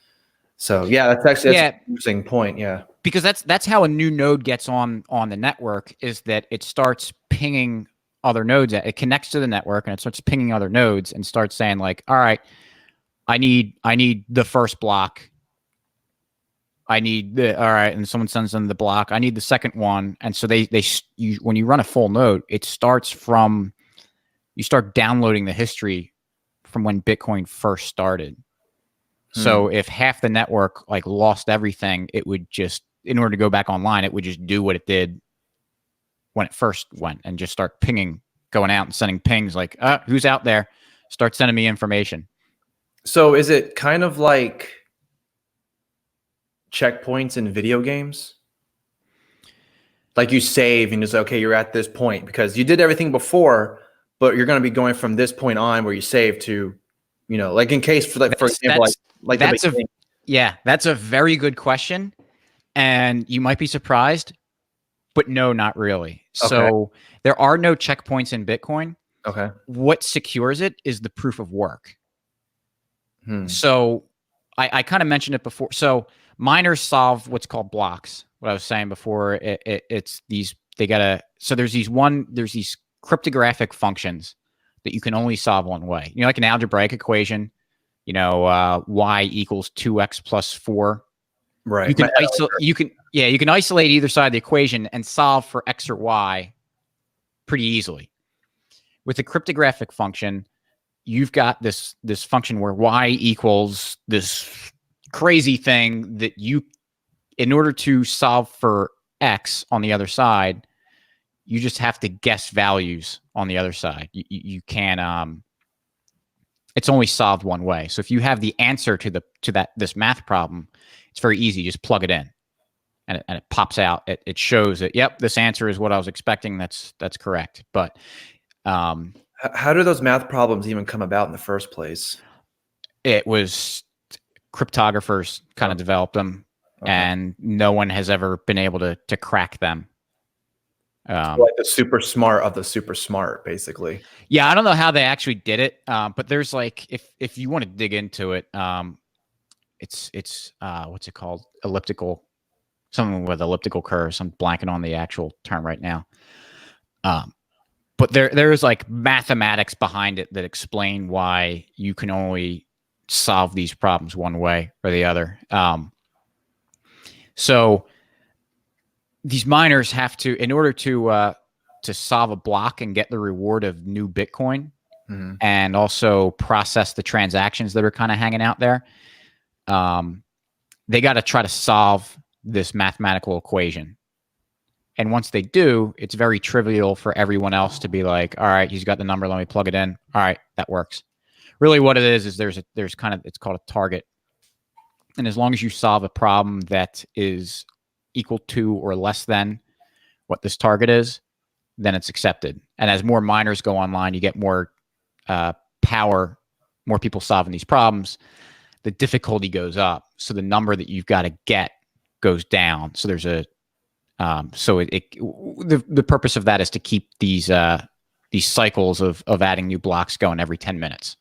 So yeah, that's an interesting point. Yeah, because that's how a new node gets on the network, is that it starts pinging other nodes. It connects to the network and it starts pinging other nodes and starts saying, like, all right, I need the first block. All right, and someone sends them the block. I need the second one, and so when you run a full node, you start downloading the history from when Bitcoin first started. So if half the network, like, lost everything, it would just, in order to go back online, it would just do what it did when it first went and just start pinging, going out and sending pings, like, who's out there? Start sending me information. So is it kind of like checkpoints in video games? Like, you save and it's okay, you're at this point because you did everything before, but you're going to be going from this point on where you save to, you know, like, in case for, like, for example, like that's that's a very good question, and you might be surprised, but no, not really. Okay. So there are no checkpoints in Bitcoin. Okay. What secures it is the proof of work. So I kind of mentioned it before. So miners solve what's called blocks. What I was saying before, it's these, there's these cryptographic functions that you can only solve one way. You know, like an algebraic equation, you know, y equals 2x plus 4. Right. You can isolate either side of the equation and solve for x or y pretty easily. With a cryptographic function, you've got this function where y equals this crazy thing that in order to solve for x on the other side, you just have to guess values on the other side. You can't. It's only solved one way. So if you have the answer to this math problem, it's very easy. Just plug it in, and it pops out. It shows that, yep, this answer is what I was expecting. That's correct. But how do those math problems even come about in the first place? It was cryptographers kind of developed them, and no one has ever been able to crack them. Like the super smart of the super smart, basically. Yeah, I don't know how they actually did it, but there's, like, if you want to dig into it, it's what's it called? Elliptical, something with elliptical curves. I'm blanking on the actual term right now. But there is, like, mathematics behind it that explain why you can only solve these problems one way or the other. So these miners have to, in order to solve a block and get the reward of new Bitcoin, and also process the transactions that are kind of hanging out there, they got to try to solve this mathematical equation. And once they do, it's very trivial for everyone else to be like, all right, he's got the number, let me plug it in. All right, that works. Really what it is there's kind of, it's called a target. And as long as you solve a problem that is equal to or less than what this target is, then it's accepted. And as more miners go online, you get more power, more people solving these problems, the difficulty goes up. So the number that you've got to get goes down. So there's the purpose of that is to keep these cycles of adding new blocks going every 10 minutes.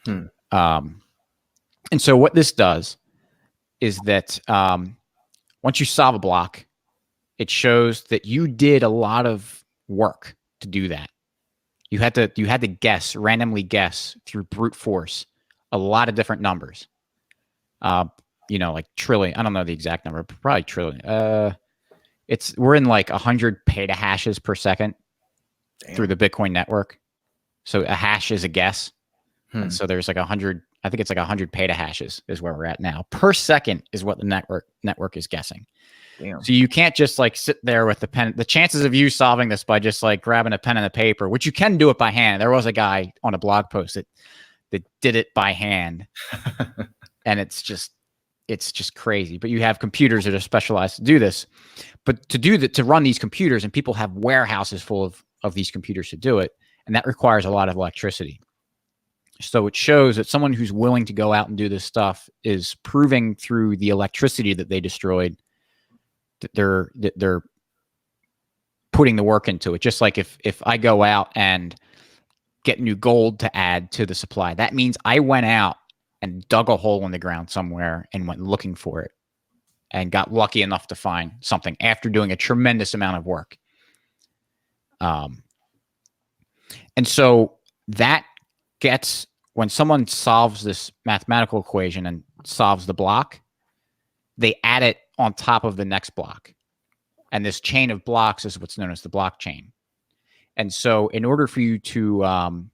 And so what this does is that once you solve a block, it shows that you did a lot of work to do that. You had to randomly guess through brute force a lot of different numbers. Like trillion. I don't know the exact number, but probably trillion. We're in like 100 petahashes per second through the Bitcoin network. So a hash is a guess. And so there's like 100, I think it's like 100 petahashes is where we're at now. Per second is what the network is guessing. Damn. So you can't just like sit there with the pen. The chances of you solving this by just like grabbing a pen and a paper, which you can do it by hand. There was a guy on a blog post that did it by hand. And it's just crazy. But you have computers that are specialized to do this. But to run these computers, and people have warehouses full of these computers to do it, and that requires a lot of electricity. So it shows that someone who's willing to go out and do this stuff is proving through the electricity that they destroyed that they're putting the work into it. Just like if I go out and get new gold to add to the supply, that means I went out and dug a hole in the ground somewhere and went looking for it and got lucky enough to find something after doing a tremendous amount of work. And so that gets, when someone solves this mathematical equation and solves the block, they add it on top of the next block. And this chain of blocks is what's known as the blockchain. And so in order for you to,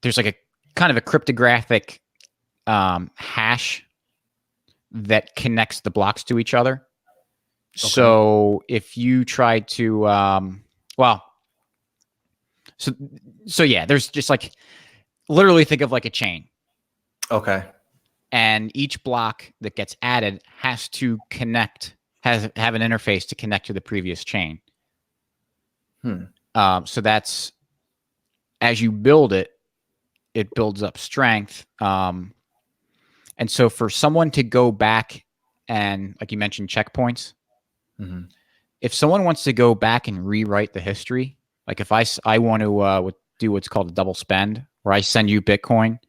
there's like a kind of a cryptographic hash that connects the blocks to each other. Okay. So if you try to, so yeah, there's just like, literally think of like a chain. Okay. And each block that gets added has to have an interface to connect to the previous chain. So that's, as you build it, it builds up strength. And so for someone to go back and, like you mentioned, checkpoints, if someone wants to go back and rewrite the history, like if I want to do what's called a double spend, where I send you Bitcoin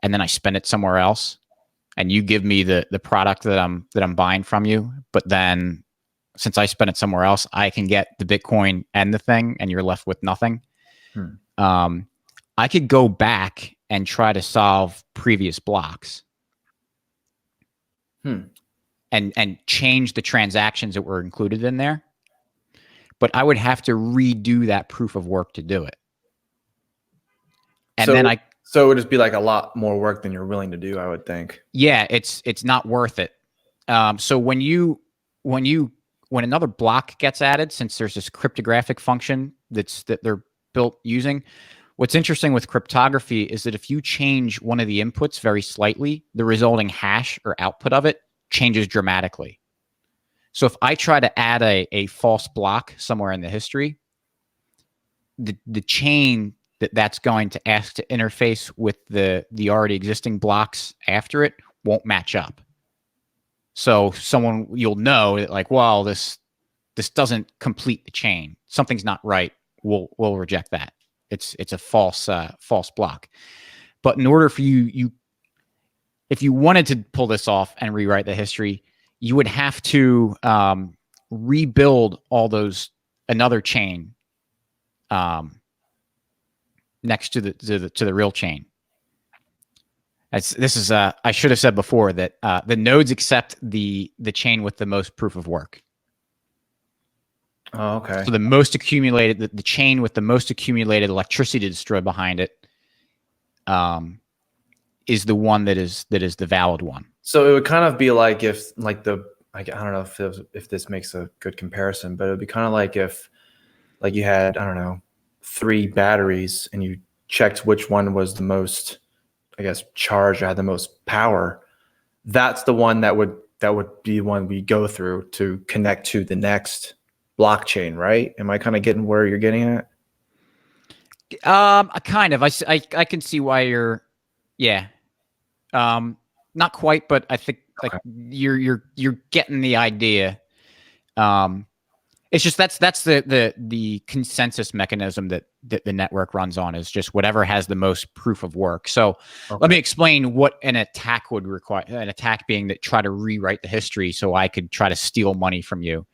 and then I spend it somewhere else, and you give me the product that I'm buying from you, but then since I spent it somewhere else, I can get the Bitcoin and the thing, and you're left with nothing. I could go back and try to solve previous blocks, and change the transactions that were included in there, but I would have to redo that proof of work to do it. And so it would just be like a lot more work than you're willing to do, I would think. Yeah, it's not worth it. So when another block gets added, since there's this cryptographic function that they're built using, what's interesting with cryptography is that if you change one of the inputs very slightly, the resulting hash or output of it changes dramatically. So if I try to add a false block somewhere in the history, the chain that's going to ask to interface with the already existing blocks after it won't match up. So you'll know that, like, well, this doesn't complete the chain. Something's not right. We'll reject that. It's a false block. But in order for you, if you wanted to pull this off and rewrite the history, you would have to rebuild another chain next to the real chain. I should have said before that the nodes accept the chain with the most proof of work. Oh, okay. So the most accumulated, the chain with the most accumulated electricity destroyed behind it, is the one that is the valid one. So it would kind of be like if, like I don't know if this makes a good comparison, but it would be kind of like if, like, you had, I don't know, 3 batteries and you checked which one was the most, I guess, charged or had the most power. That's the one that would be one we go through to connect to the next blockchain, right? Am I kind of getting where you're getting at? Kind of. I can see why you're, yeah. Not quite, but I think like you're getting the idea. And It's just that's the consensus mechanism that the network runs on, is just whatever has the most proof of work. So let me explain what an attack would require. An attack being that try to rewrite the history so I could try to steal money from you.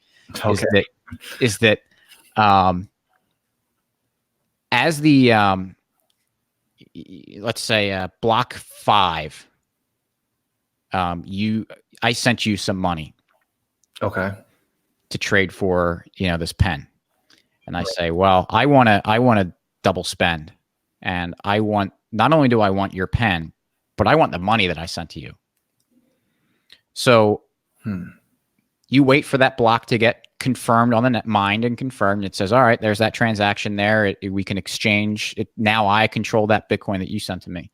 Okay. Is that as the let's say block 5, I sent you some money. Okay. To trade for, this pen. And I say, well, I want to double spend. And not only do I want your pen, but I want the money that I sent to you. So you wait for that block to get confirmed on the net, mined and confirmed. It says, all right, there's that transaction there. We can exchange it. Now I control that Bitcoin that you sent to me.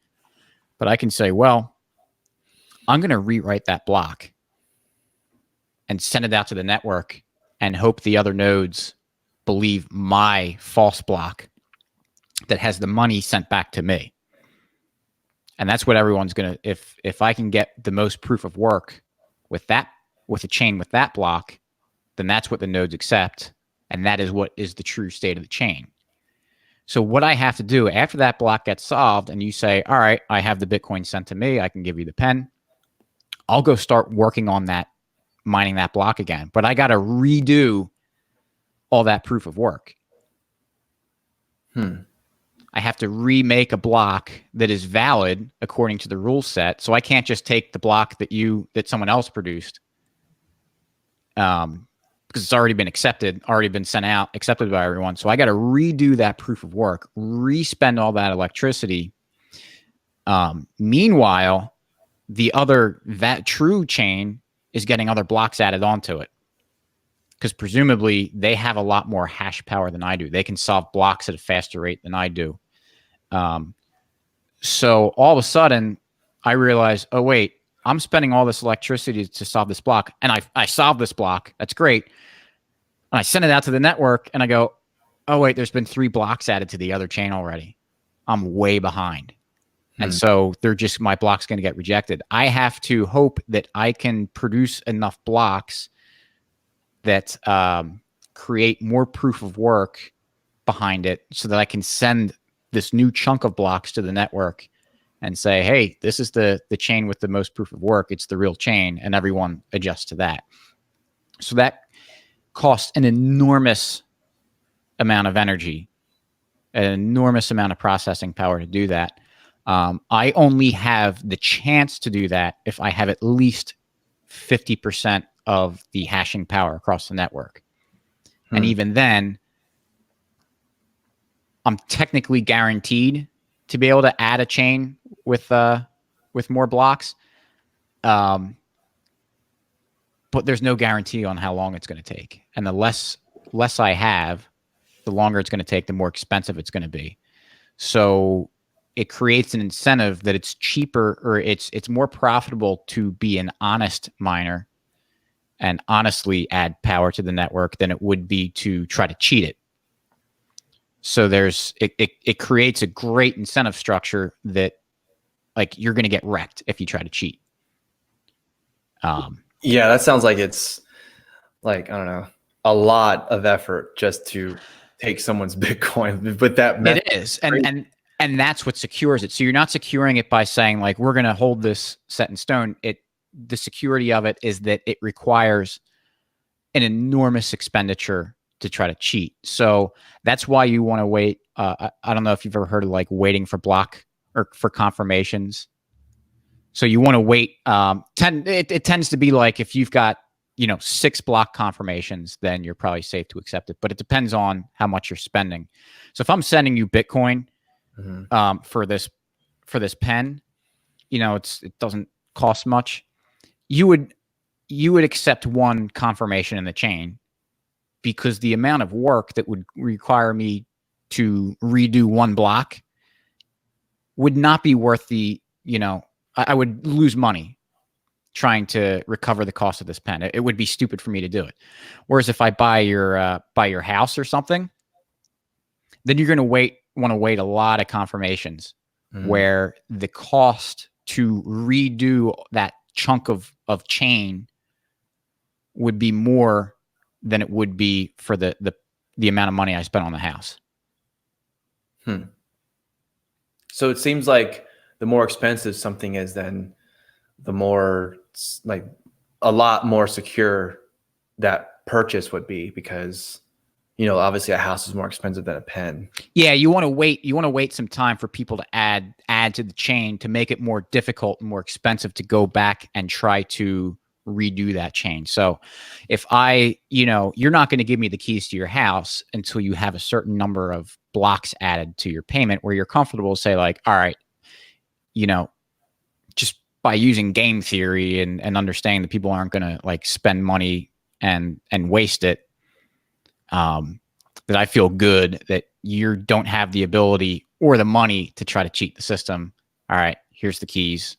But I can say, well, I'm going to rewrite that block and send it out to the network and hope the other nodes believe my false block that has the money sent back to me. And that's what everyone's going to, if I can get the most proof of work with a chain with that block, then that's what the nodes accept. And that is what is the true state of the chain. So what I have to do after that block gets solved and you say, all right, I have the Bitcoin sent to me, I can give you the pen, I'll go start working on that, mining that block again. But I got to redo all that proof of work. I have to remake a block that is valid according to the rule set. So I can't just take the block that someone else produced, because it's already been accepted, already been sent out, accepted by everyone. So I got to redo that proof of work, respend all that electricity. Meanwhile, that true chain is getting other blocks added onto it, because presumably they have a lot more hash power than I do. They can solve blocks at a faster rate than I do. So all of a sudden I realize, oh wait, I'm spending all this electricity to solve this block, and I solved this block. That's great. And I send it out to the network and I go, oh wait, there's been 3 blocks added to the other chain already. I'm way behind. And so my block's going to get rejected. I have to hope that I can produce enough blocks that create more proof of work behind it so that I can send this new chunk of blocks to the network and say, hey, this is the chain with the most proof of work. It's the real chain. And everyone adjusts to that. So that costs an enormous amount of energy, an enormous amount of processing power to do that. I only have the chance to do that if I have at least 50% of the hashing power across the network. And even then, I'm technically guaranteed to be able to add a chain with more blocks. But there's no guarantee on how long it's going to take. And the less I have, the longer it's going to take, the more expensive it's going to be. So it creates an incentive that it's cheaper, or it's more profitable to be an honest miner and honestly add power to the network than it would be to try to cheat it. So it creates a great incentive structure that, like, you're going to get wrecked if you try to cheat. Yeah, that sounds like it's like, I don't know, a lot of effort just to take someone's Bitcoin. But that method, it is, and that's what secures it. So you're not securing it by saying, like, we're going to hold this set in stone. The security of it is that it requires an enormous expenditure to try to cheat. So that's why you want to wait. I don't know if you've ever heard of, like, waiting for block or for confirmations. So you want to wait. It tends to be like, if you've got 6 block confirmations, then you're probably safe to accept it. But it depends on how much you're spending. So if I'm sending you Bitcoin for this pen, it doesn't cost much. You would accept 1 confirmation in the chain, because the amount of work that would require me to redo 1 block would not be worth I would lose money trying to recover the cost of this pen. It would be stupid for me to do it. Whereas if I buy your house or something, then you're going to want to wait a lot of confirmations, where the cost to redo that chunk of chain would be more than it would be for the amount of money I spent on the house. So it seems like the more expensive something is, then the more, like, a lot more secure that purchase would be, because, you know, obviously a house is more expensive than a pen. Yeah, you want to wait. You want to wait some time for people to add to the chain to make it more difficult and more expensive to go back and try to redo that chain. So if you're not going to give me the keys to your house until you have a certain number of blocks added to your payment where you're comfortable to say, like, all right, just by using game theory and understanding that people aren't going to like spend money and waste it, that I feel good that you don't have the ability or the money to try to cheat the system. All right, here's the keys.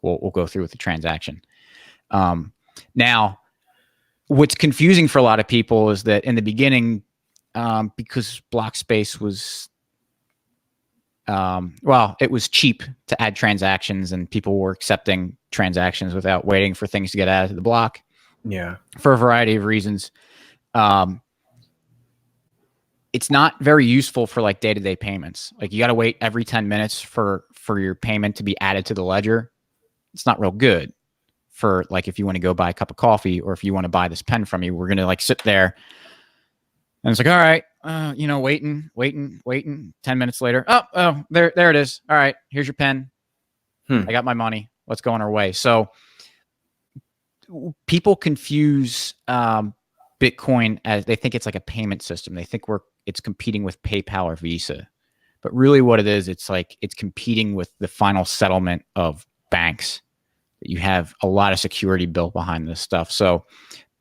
We'll go through with the transaction. Now, what's confusing for a lot of people is that in the beginning, because block space was, it was cheap to add transactions, and people were accepting transactions without waiting for things to get added to the block. Yeah. For a variety of reasons. It's not very useful for like day-to-day payments. Like, you got to wait every 10 minutes for your payment to be added to the ledger. It's not real good for like, if you want to go buy a cup of coffee, or if you want to buy this pen from me, we're going to like sit there and it's like, all right, waiting 10 minutes later. Oh, there it is. All right, here's your pen. I got my money. Let's go on our way. So people confuse Bitcoin as, they think it's like a payment system. They think it's competing with PayPal or Visa, but really what it is, it's like it's competing with the final settlement of banks. You have a lot of security built behind this stuff. So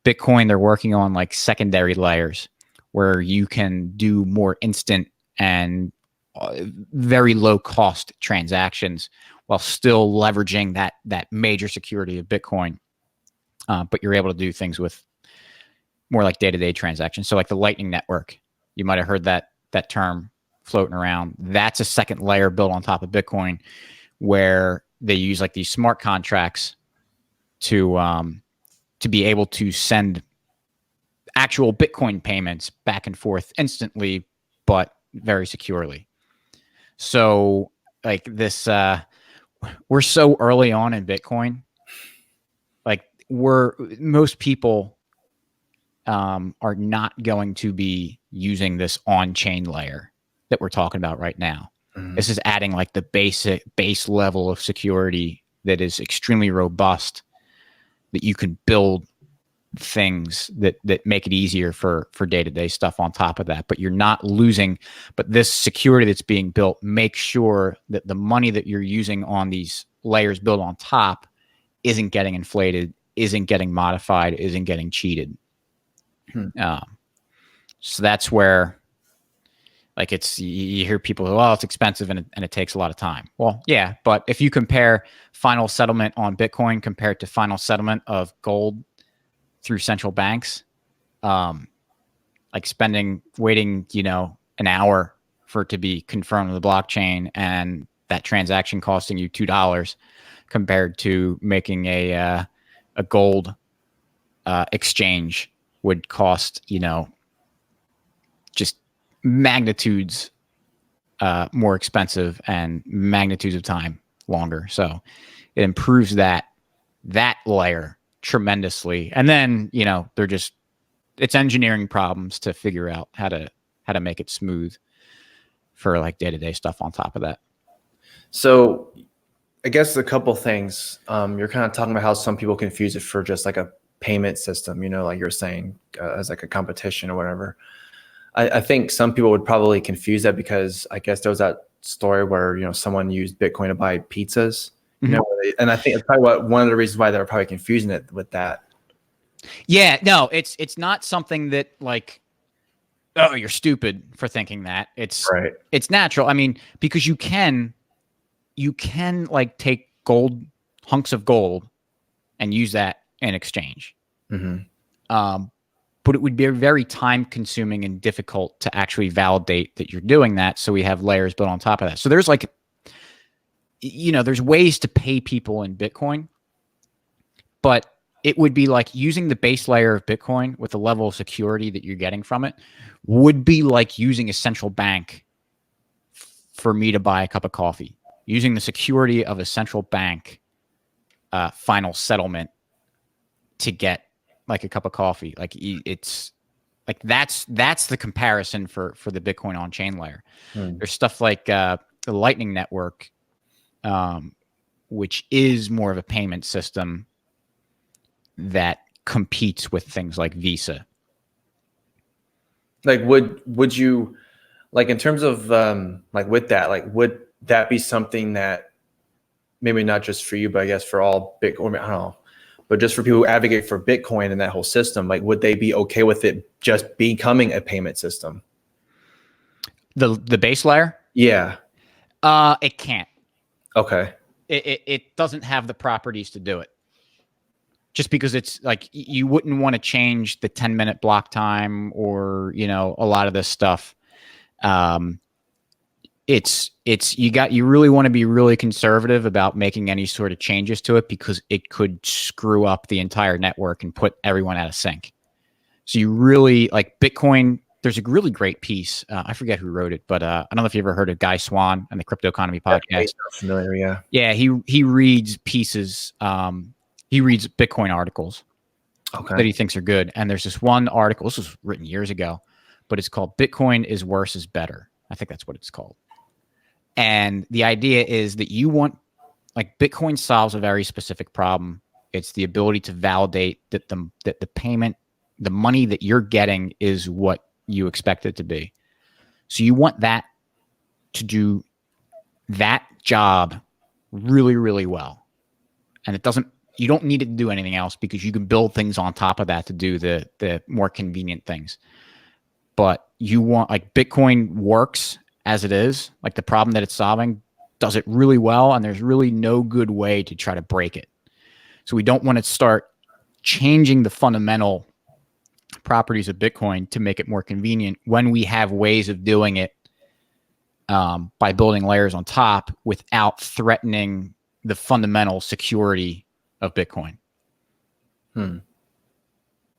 Bitcoin, they're working on like secondary layers where you can do more instant and very low cost transactions while still leveraging that major security of Bitcoin. But you're able to do things with more like day-to-day transactions. So like the Lightning Network, you might have heard that term floating around. That's a second layer built on top of Bitcoin, where they use like these smart contracts to be able to send actual Bitcoin payments back and forth instantly, but very securely. So like this, we're so early on in Bitcoin. Like most people are not going to be using this on-chain layer that we're talking about right now. This is adding like the base level of security that is extremely robust, that you can build things that make it easier for day-to-day stuff on top of that. But you're not losing, but this security that's being built makes sure that the money that you're using on these layers built on top isn't getting inflated, isn't getting modified, isn't getting cheated. So that's where, like, you hear people go, well, it's expensive and it takes a lot of time. Well, yeah, but if you compare final settlement on Bitcoin compared to final settlement of gold through central banks, like waiting, an hour for it to be confirmed on the blockchain, and that transaction costing you $2 compared to making a gold exchange would cost, just magnitudes more expensive and magnitudes of time longer. So it improves that layer tremendously. And then, it's engineering problems to figure out how to make it smooth for like day-to-day stuff on top of that. So I guess a couple things. You're kind of talking about how some people confuse it for just like a payment system, like you're saying, as like a competition or whatever. I think some people would probably confuse that because I guess there was that story where, someone used Bitcoin to buy pizzas, and I think it's probably one of the reasons why they're probably confusing it with that. Yeah, no, it's not something that like, oh, you're stupid for thinking that. It's right. It's natural. I mean, because you can like take hunks of gold and use that in exchange. But it would be very time consuming and difficult to actually validate that you're doing that. So we have layers built on top of that. So there's like, there's ways to pay people in Bitcoin, but it would be like using the base layer of Bitcoin with the level of security that you're getting from it would be like using a central bank for me to buy a cup of coffee. Using the security of a central bank final settlement to get like a cup of coffee. Like it's like that's the comparison for the Bitcoin on-chain layer. There's stuff like the Lightning Network, which is more of a payment system that competes with things like Visa. Like, would you, like, in terms of like with that, like, would that be something that maybe not just for you, but I guess for all Bitcoin, I don't know, but just for people who advocate for Bitcoin and that whole system, like, would they be okay with it just becoming a payment system? The base layer? Yeah. It can't. Okay. It doesn't have the properties to do it. Just because it's like you wouldn't want to change the 10-minute block time or, you know, a lot of this stuff. You really want to be really conservative about making any sort of changes to it because it could screw up the entire network and put everyone out of sync. So you really like Bitcoin. There's a really great piece. I forget who wrote it, but I don't know if you ever heard of Guy Swan and the Crypto Economy podcast. Yeah, familiar, yeah. Yeah, he reads pieces. He reads Bitcoin articles that he thinks are good. And there's this one article, this was written years ago, but it's called Bitcoin is Worse is Better. I think that's what it's called. And the idea is that you want, like, Bitcoin solves a very specific problem. It's the ability to validate that the payment, the money that you're getting is what you expect it to be. So you want that to do that job really, really well. And you don't need it to do anything else because you can build things on top of that to do the more convenient things. But you want, like, Bitcoin works as it is, like the problem that it's solving does it really well. And there's really no good way to try to break it. So we don't want to start changing the fundamental properties of Bitcoin to make it more convenient when we have ways of doing it by building layers on top without threatening the fundamental security of Bitcoin.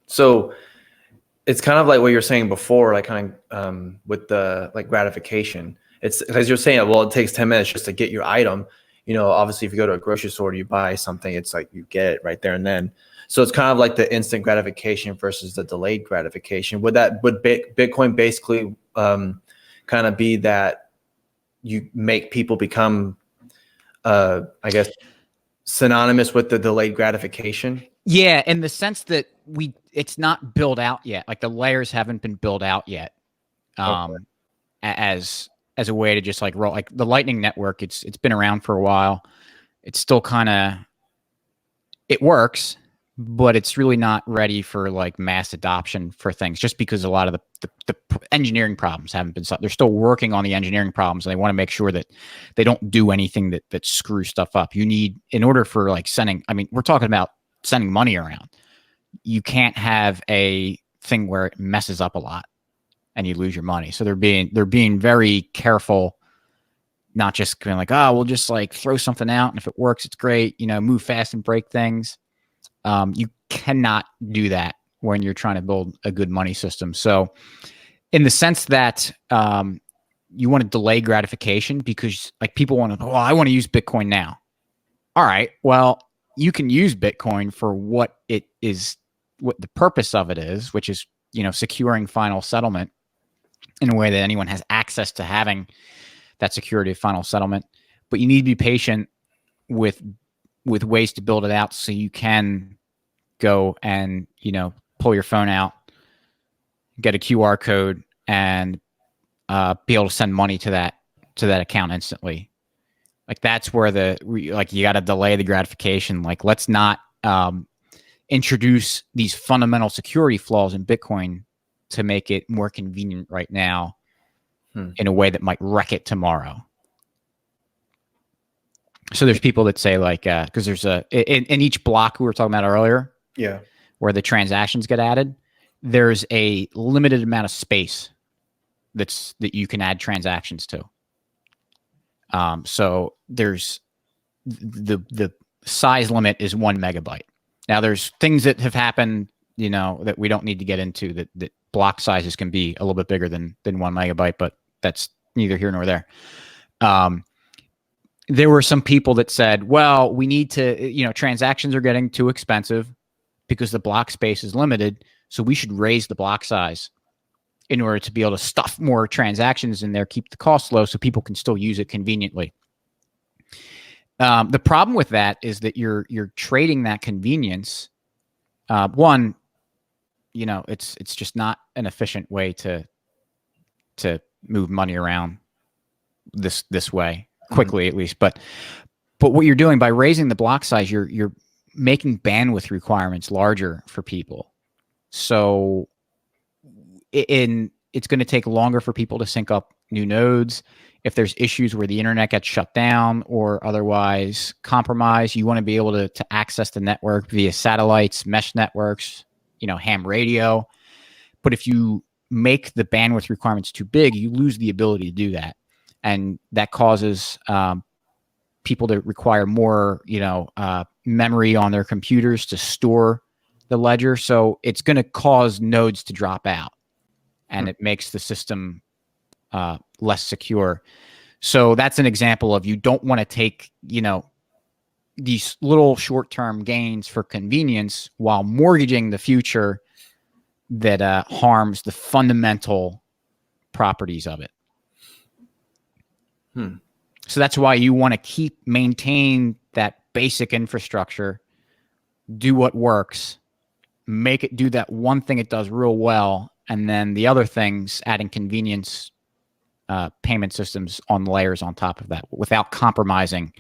So it's kind of like what you're saying before, like kind of with the like gratification. It's as you're saying, well, it takes 10 minutes just to get your item. You know, obviously if you go to a grocery store, you buy something, it's like you get it right there and then. So it's kind of like the instant gratification versus the delayed gratification. Would Bitcoin basically kind of be that you make people become, I guess, synonymous with the delayed gratification? Yeah, in the sense that it's not built out yet. Like the layers haven't been built out yet. As a way to just like roll, like the Lightning Network, it's been around for a while. It's still kind of, it works, but it's really not ready for like mass adoption for things just because a lot of the engineering problems haven't been solved. They're still working on the engineering problems and they want to make sure that they don't do anything that screws stuff up. You need, in order for like sending, I mean, we're talking about sending money around. You can't have a thing where it messes up a lot and you lose your money. So they're being very careful, not just going like, oh, we'll just like throw something out. And if it works, it's great. You know, move fast and break things. You cannot do that when you're trying to build a good money system. So in the sense that you want to delay gratification because like people want to, oh, I want to use Bitcoin now. All right, well, you can use Bitcoin for what it is, what the purpose of it is, which is, you know, securing final settlement in a way that anyone has access to having that security of final settlement. But you need to be patient with ways to build it out so you can go and, you know, pull your phone out, get a QR code, and be able to send money to that account instantly. Like that's where you got to delay the gratification. Like let's not introduce these fundamental security flaws in Bitcoin to make it more convenient right now in a way that might wreck it tomorrow. So there's people that say like, because there's in each block we were talking about earlier, yeah, where the transactions get added, there's a limited amount of space that you can add transactions to. So there's the size limit is 1 megabyte. Now, there's things that have happened, you know, that we don't need to get into, that block sizes can be a little bit bigger than 1 megabyte, but that's neither here nor there. There were some people that said, well, we need to, you know, transactions are getting too expensive because the block space is limited. So we should raise the block size in order to be able to stuff more transactions in there, keep the cost low so people can still use it conveniently. The problem with that is that you're trading that convenience. One, you know, it's just not an efficient way to move money around this way quickly, at least. But what you're doing by raising the block size, you're making bandwidth requirements larger for people. So it's going to take longer for people to sync up new nodes. If there's issues where the internet gets shut down or otherwise compromised, you want to be able to access the network via satellites, mesh networks, you know, ham radio. But if you make the bandwidth requirements too big, you lose the ability to do that. And that causes people to require more, you know, memory on their computers to store the ledger. So it's going to cause nodes to drop out, and it makes the system less secure. So that's an example of, you don't want to take, you know, these little short-term gains for convenience while mortgaging the future that harms the fundamental properties of it. So that's why you want to maintain that basic infrastructure, do what works, make it do that one thing it does real well, and then the other things, adding convenience payment systems on layers on top of that without compromising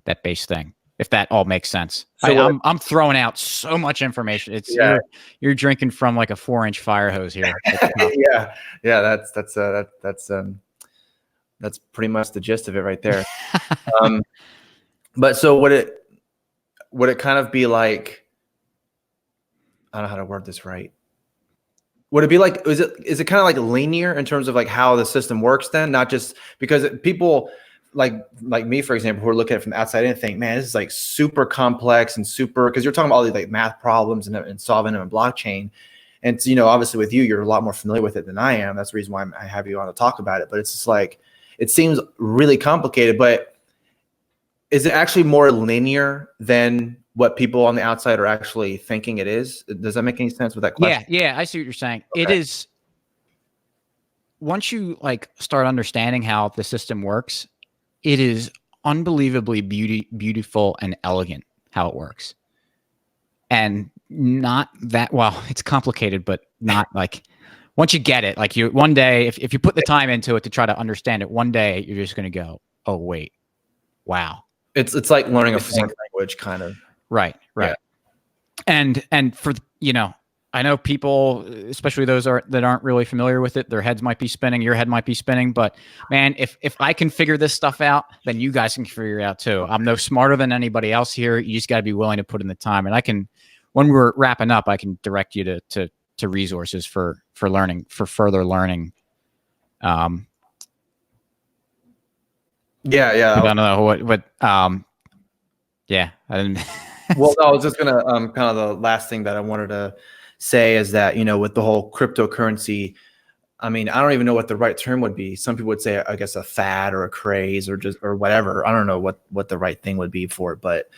that base thing. If that all makes sense. So I'm throwing out so much information. It's you're drinking from like a 4-inch fire hose here. Yeah. That's pretty much the gist of it right there. But so would it kind of be like, I don't know how to word this right. Would it be like, is it kind of like linear in terms of like how the system works then? Not just because people like me, for example, who are looking at it from the outside and think, man, this is like super complex and super, because you're talking about all these like math problems and solving them in blockchain. And you know, obviously with you, you're a lot more familiar with it than I am. That's the reason why I have you on to talk about it. But it's just like, it seems really complicated, but is it actually more linear than what people on the outside are actually thinking it is? Does that make any sense with that question? Yeah, I see what you're saying. Okay. It is, once you like start understanding how the system works, it is unbelievably beautiful and elegant how it works. And not that, well, it's complicated, but not like, once you get it, like you, one day, if you put the time into it to try to understand it, one day you're just going to go, oh, wait, wow. It's like learning a foreign language kind of. Right. Yeah. And for, you know, I know people, especially those that aren't really familiar with it, their heads might be spinning, your head might be spinning, but man, if I can figure this stuff out, then you guys can figure it out too. I'm no smarter than anybody else here. You just got to be willing to put in the time. And I can, when we're wrapping up, I can direct you to resources for learning, for further learning. Yeah. I don't know what yeah, I didn't. Well, no, I was just gonna kind of the last thing that I wanted to say is that, you know, with the whole cryptocurrency, I mean, I don't even know what the right term would be. Some people would say, I guess, a fad or a craze or just or whatever. I don't know what the right thing would be for it, but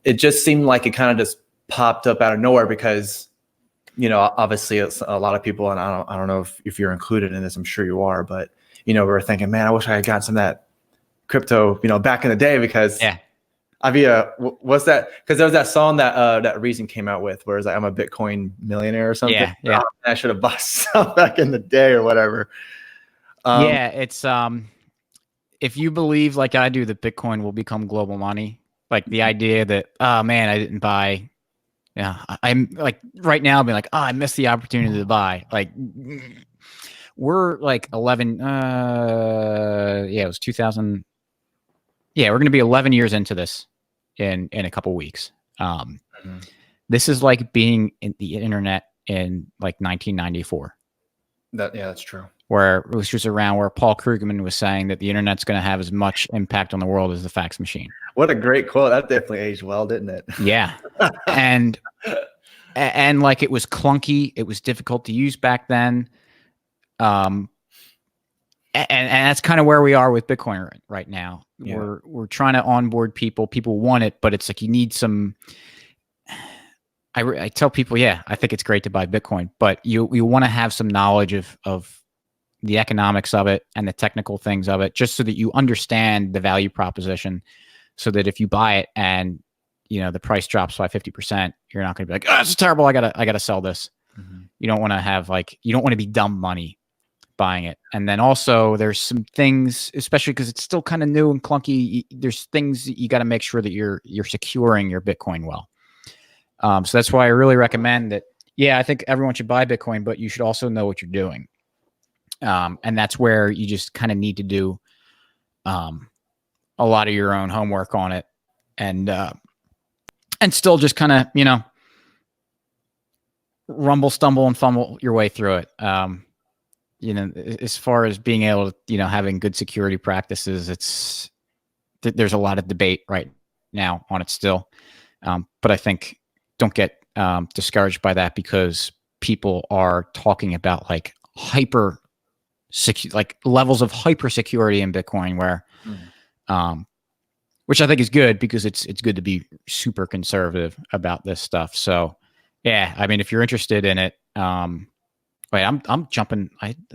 it just seemed like it kind of just popped up out of nowhere because, you know, obviously it's a lot of people, and I don't know if you're included in this. I'm sure you are, but you know, we're thinking, man, I wish I had gotten some of that crypto, you know, back in the day because what's that? Because there was that song that Reason came out with, where it's like, I'm a Bitcoin millionaire or something. Yeah. I should have bought some back in the day or whatever. It's if you believe like I do that Bitcoin will become global money, like the idea that, oh man, I didn't buy. Yeah, I'm like right now, I'll be like, oh, I missed the opportunity to buy. Like we're like 11. It was 2000. Yeah, we're going to be 11 years into this in a couple weeks. This is like being in the internet in like 1994. That's true. Where it was just around where Paul Krugman was saying that the internet's going to have as much impact on the world as the fax machine. What a great quote. That definitely aged well, didn't it? Yeah. And like it was clunky. It was difficult to use back then. And that's kind of where we are with Bitcoin right now. Yeah. We're trying to onboard people. People want it, but it's like you need some. I tell people, yeah, I think it's great to buy Bitcoin, but you want to have some knowledge of the economics of it and the technical things of it, just so that you understand the value proposition, so that if you buy it and the price drops by 50%, you're not going to be like, oh, this is terrible. I gotta sell this. Mm-hmm. You don't want to have you don't want to be dumb money buying it. And then also there's some things, especially because it's still kind of new and clunky. There's things that you got to make sure that you're securing your Bitcoin well. So that's why I really recommend that. Yeah, I think everyone should buy Bitcoin, but you should also know what you're doing. And that's where you just kind of need to do a lot of your own homework on it, and still just kind of rumble, stumble, and fumble your way through it. As far as being able to having good security practices, there's a lot of debate right now on it still. But I think don't get discouraged by that, because people are talking about levels of hyper security in Bitcoin, where which I think is good, because it's good to be super conservative about this stuff. So yeah, I mean, if you're interested in it, wait, I'm jumping.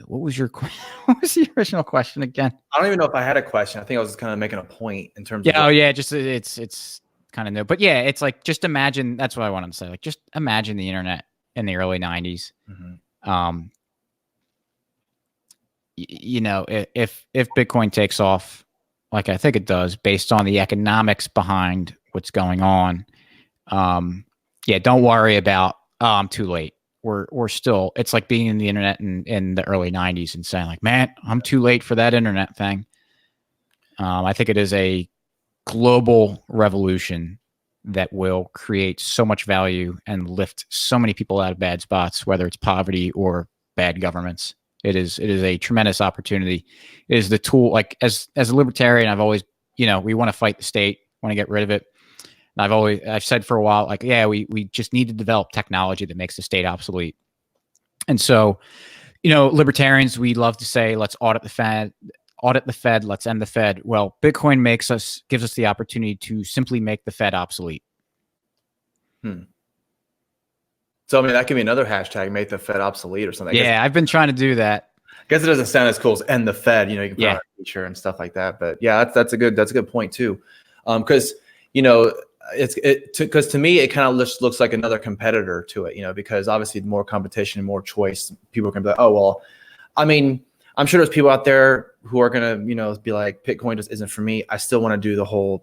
What was what was the original question again? I don't even know if I had a question. I think I was kind of making a point in terms of. Yeah. Oh yeah. Just it's kind of new, but yeah, it's like, just imagine, that's what I wanted to say. Like, just imagine the internet in the early 90s. Mm-hmm. If Bitcoin takes off, like I think it does, based on the economics behind what's going on, yeah, don't worry about, too late. We're still, it's like being in the internet in the early 90s and saying like, man, I'm too late for that internet thing. I think it is a global revolution that will create so much value and lift so many people out of bad spots, whether it's poverty or bad governments. It is a tremendous opportunity. It is the tool, like as a libertarian, I've always, we want to fight the state, want to get rid of it. And I've said for a while, like, yeah, we just need to develop technology that makes the state obsolete. And so, libertarians, we love to say, let's audit the Fed, let's end the Fed. Well, Bitcoin gives us the opportunity to simply make the Fed obsolete. So, I mean, that could be another hashtag, make the Fed obsolete or something. Yeah, I've been trying to do that. I guess it doesn't sound as cool as end the Fed, you can put on a feature and stuff like that. But yeah, that's a good point too. Because, because to me, it kind of looks like another competitor to it, because obviously more competition and more choice, people are going to be like, oh, well, I mean, I'm sure there's people out there who are going to, be like, Bitcoin just isn't for me. I still want to do the whole,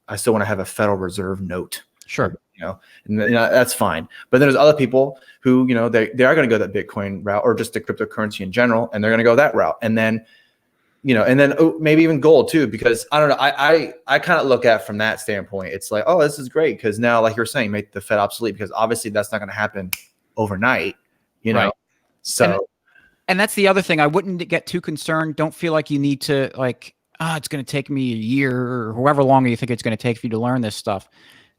I still want to have a Federal Reserve note. Sure. And that's fine. But then there's other people who, they are going to go that Bitcoin route, or just the cryptocurrency in general, and they're going to go that route. And then, maybe even gold too, because I don't know. I kind of look at it from that standpoint. It's like, oh, this is great, because now, like you're saying, make the Fed obsolete, because obviously that's not going to happen overnight, Right. So. And that's the other thing. I wouldn't get too concerned. Don't feel like you need to it's going to take me a year or however long you think it's going to take for you to learn this stuff.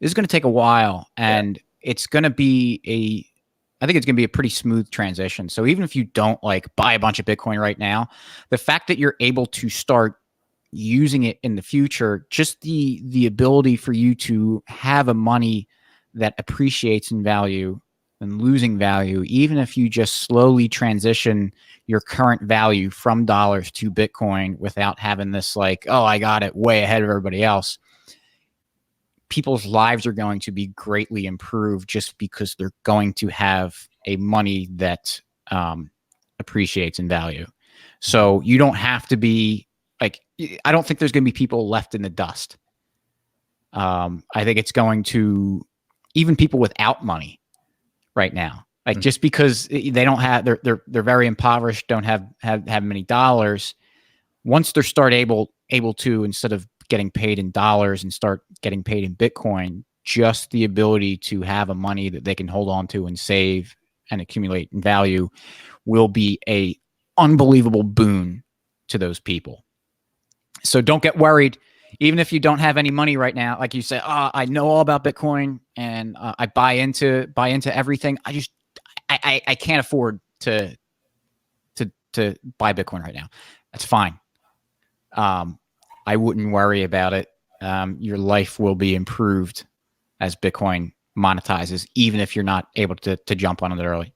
This is going to take a while, and it's going to be I think it's going to be a pretty smooth transition. So even if you don't buy a bunch of Bitcoin right now, the fact that you're able to start using it in the future, just the ability for you to have a money that appreciates in value and losing value, even if you just slowly transition your current value from dollars to Bitcoin without having this oh, I got it way ahead of everybody else. People's lives are going to be greatly improved just because they're going to have a money that appreciates in value. So you don't have to be I don't think there's going to be people left in the dust. I think it's going to, even people without money right now, just because they don't have, they're very impoverished, don't have many dollars. Once they're able to, instead of getting paid in dollars and start getting paid in Bitcoin, just the ability to have a money that they can hold on to and save and accumulate in value will be a unbelievable boon to those people. So don't get worried even if you don't have any money right now, like you say, oh, I know all about Bitcoin and I buy into everything. I can't afford to buy Bitcoin right now. That's fine. I wouldn't worry about it. Your life will be improved as Bitcoin monetizes, even if you're not able to jump on it early.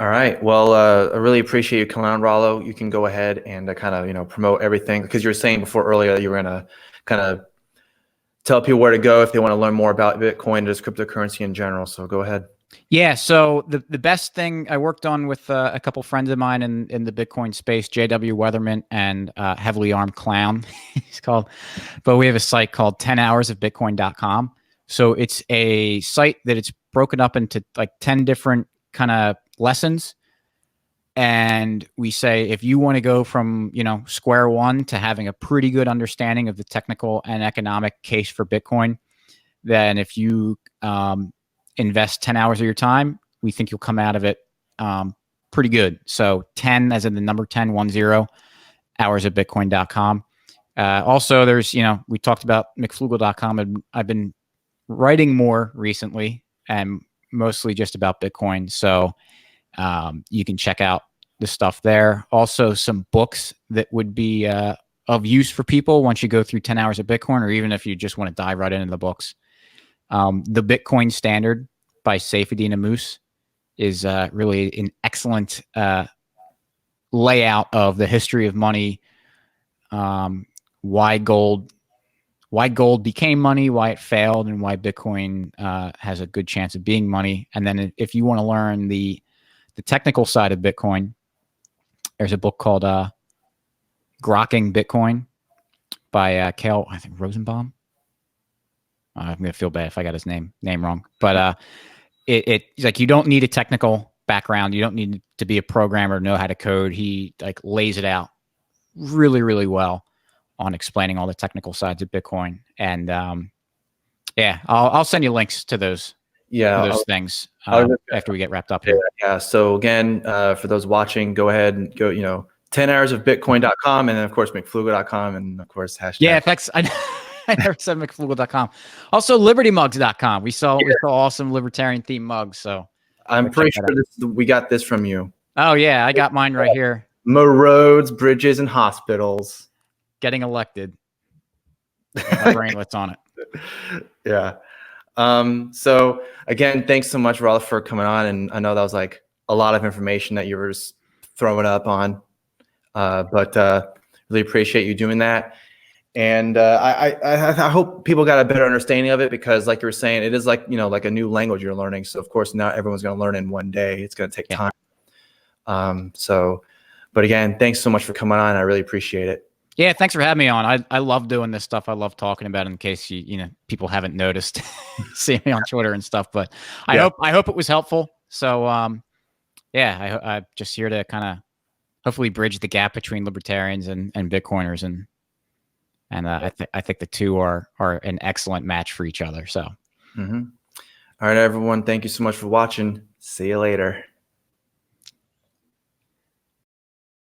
All right. Well, I really appreciate you coming on, Rollo. You can go ahead and kind of, promote everything, because you were saying before earlier that you were going to kind of tell people where to go if they want to learn more about Bitcoin, just cryptocurrency in general. So go ahead. Yeah. So the best thing I worked on with a couple friends of mine in the Bitcoin space, JW Weatherman and Heavily Armed Clown, he's called. But we have a site called 10hoursofbitcoin.com. So it's a site that it's broken up into like 10 different kind of lessons. And we say, if you want to go from, square one to having a pretty good understanding of the technical and economic case for Bitcoin, then if you invest 10 hours of your time, we think you'll come out of it pretty good. So 10 as in the number 10, 10, hours of Bitcoin.com. Also, there's, we talked about McFloogle.com, and I've been writing more recently and mostly just about Bitcoin. So you can check out the stuff there. Also, some books that would be of use for people once you go through 10 hours of Bitcoin, or even if you just want to dive right into the books. The Bitcoin Standard by Saifedean Ammous is really an excellent layout of the history of money, why gold became money, why it failed, and why Bitcoin has a good chance of being money. And then if you want to learn the technical side of Bitcoin, there's a book called Grokking Bitcoin by Cale, I think, Rosenbaum. I'm going to feel bad if I got his name wrong. But it's like, you don't need a technical background. You don't need to be a programmer, know how to code. He like lays it out really, really well on explaining all the technical sides of Bitcoin. And yeah, I'll send you links to those. Things after we get wrapped up here. Yeah. So again, for those watching, go ahead and go, 10hoursofbitcoin.com, and then of course McFloogle.com, and of course hashtag. Yeah, thanks. I never said McFloogle.com. Also LibertyMugs.com. We saw awesome libertarian themed mugs. So I'm pretty sure we got this from you. Oh yeah, I got mine right here. More roads, bridges, and hospitals. Getting elected. My brainlets on it. Yeah. So again, thanks so much, Rollo, for coming on. And I know that was like a lot of information that you were just throwing up on, but really appreciate you doing that. And I hope people got a better understanding of it, because like you were saying, it is like, like a new language you're learning. So of course, not everyone's going to learn in one day. It's going to take time. But again, thanks so much for coming on. I really appreciate it. Yeah, thanks for having me on. I love doing this stuff. I love talking about it, in case people haven't noticed, see me on Twitter and stuff. But I hope it was helpful. So yeah, I'm just here to kind of hopefully bridge the gap between libertarians and Bitcoiners, and I think the two are an excellent match for each other. So, All right, everyone, thank you so much for watching. See you later.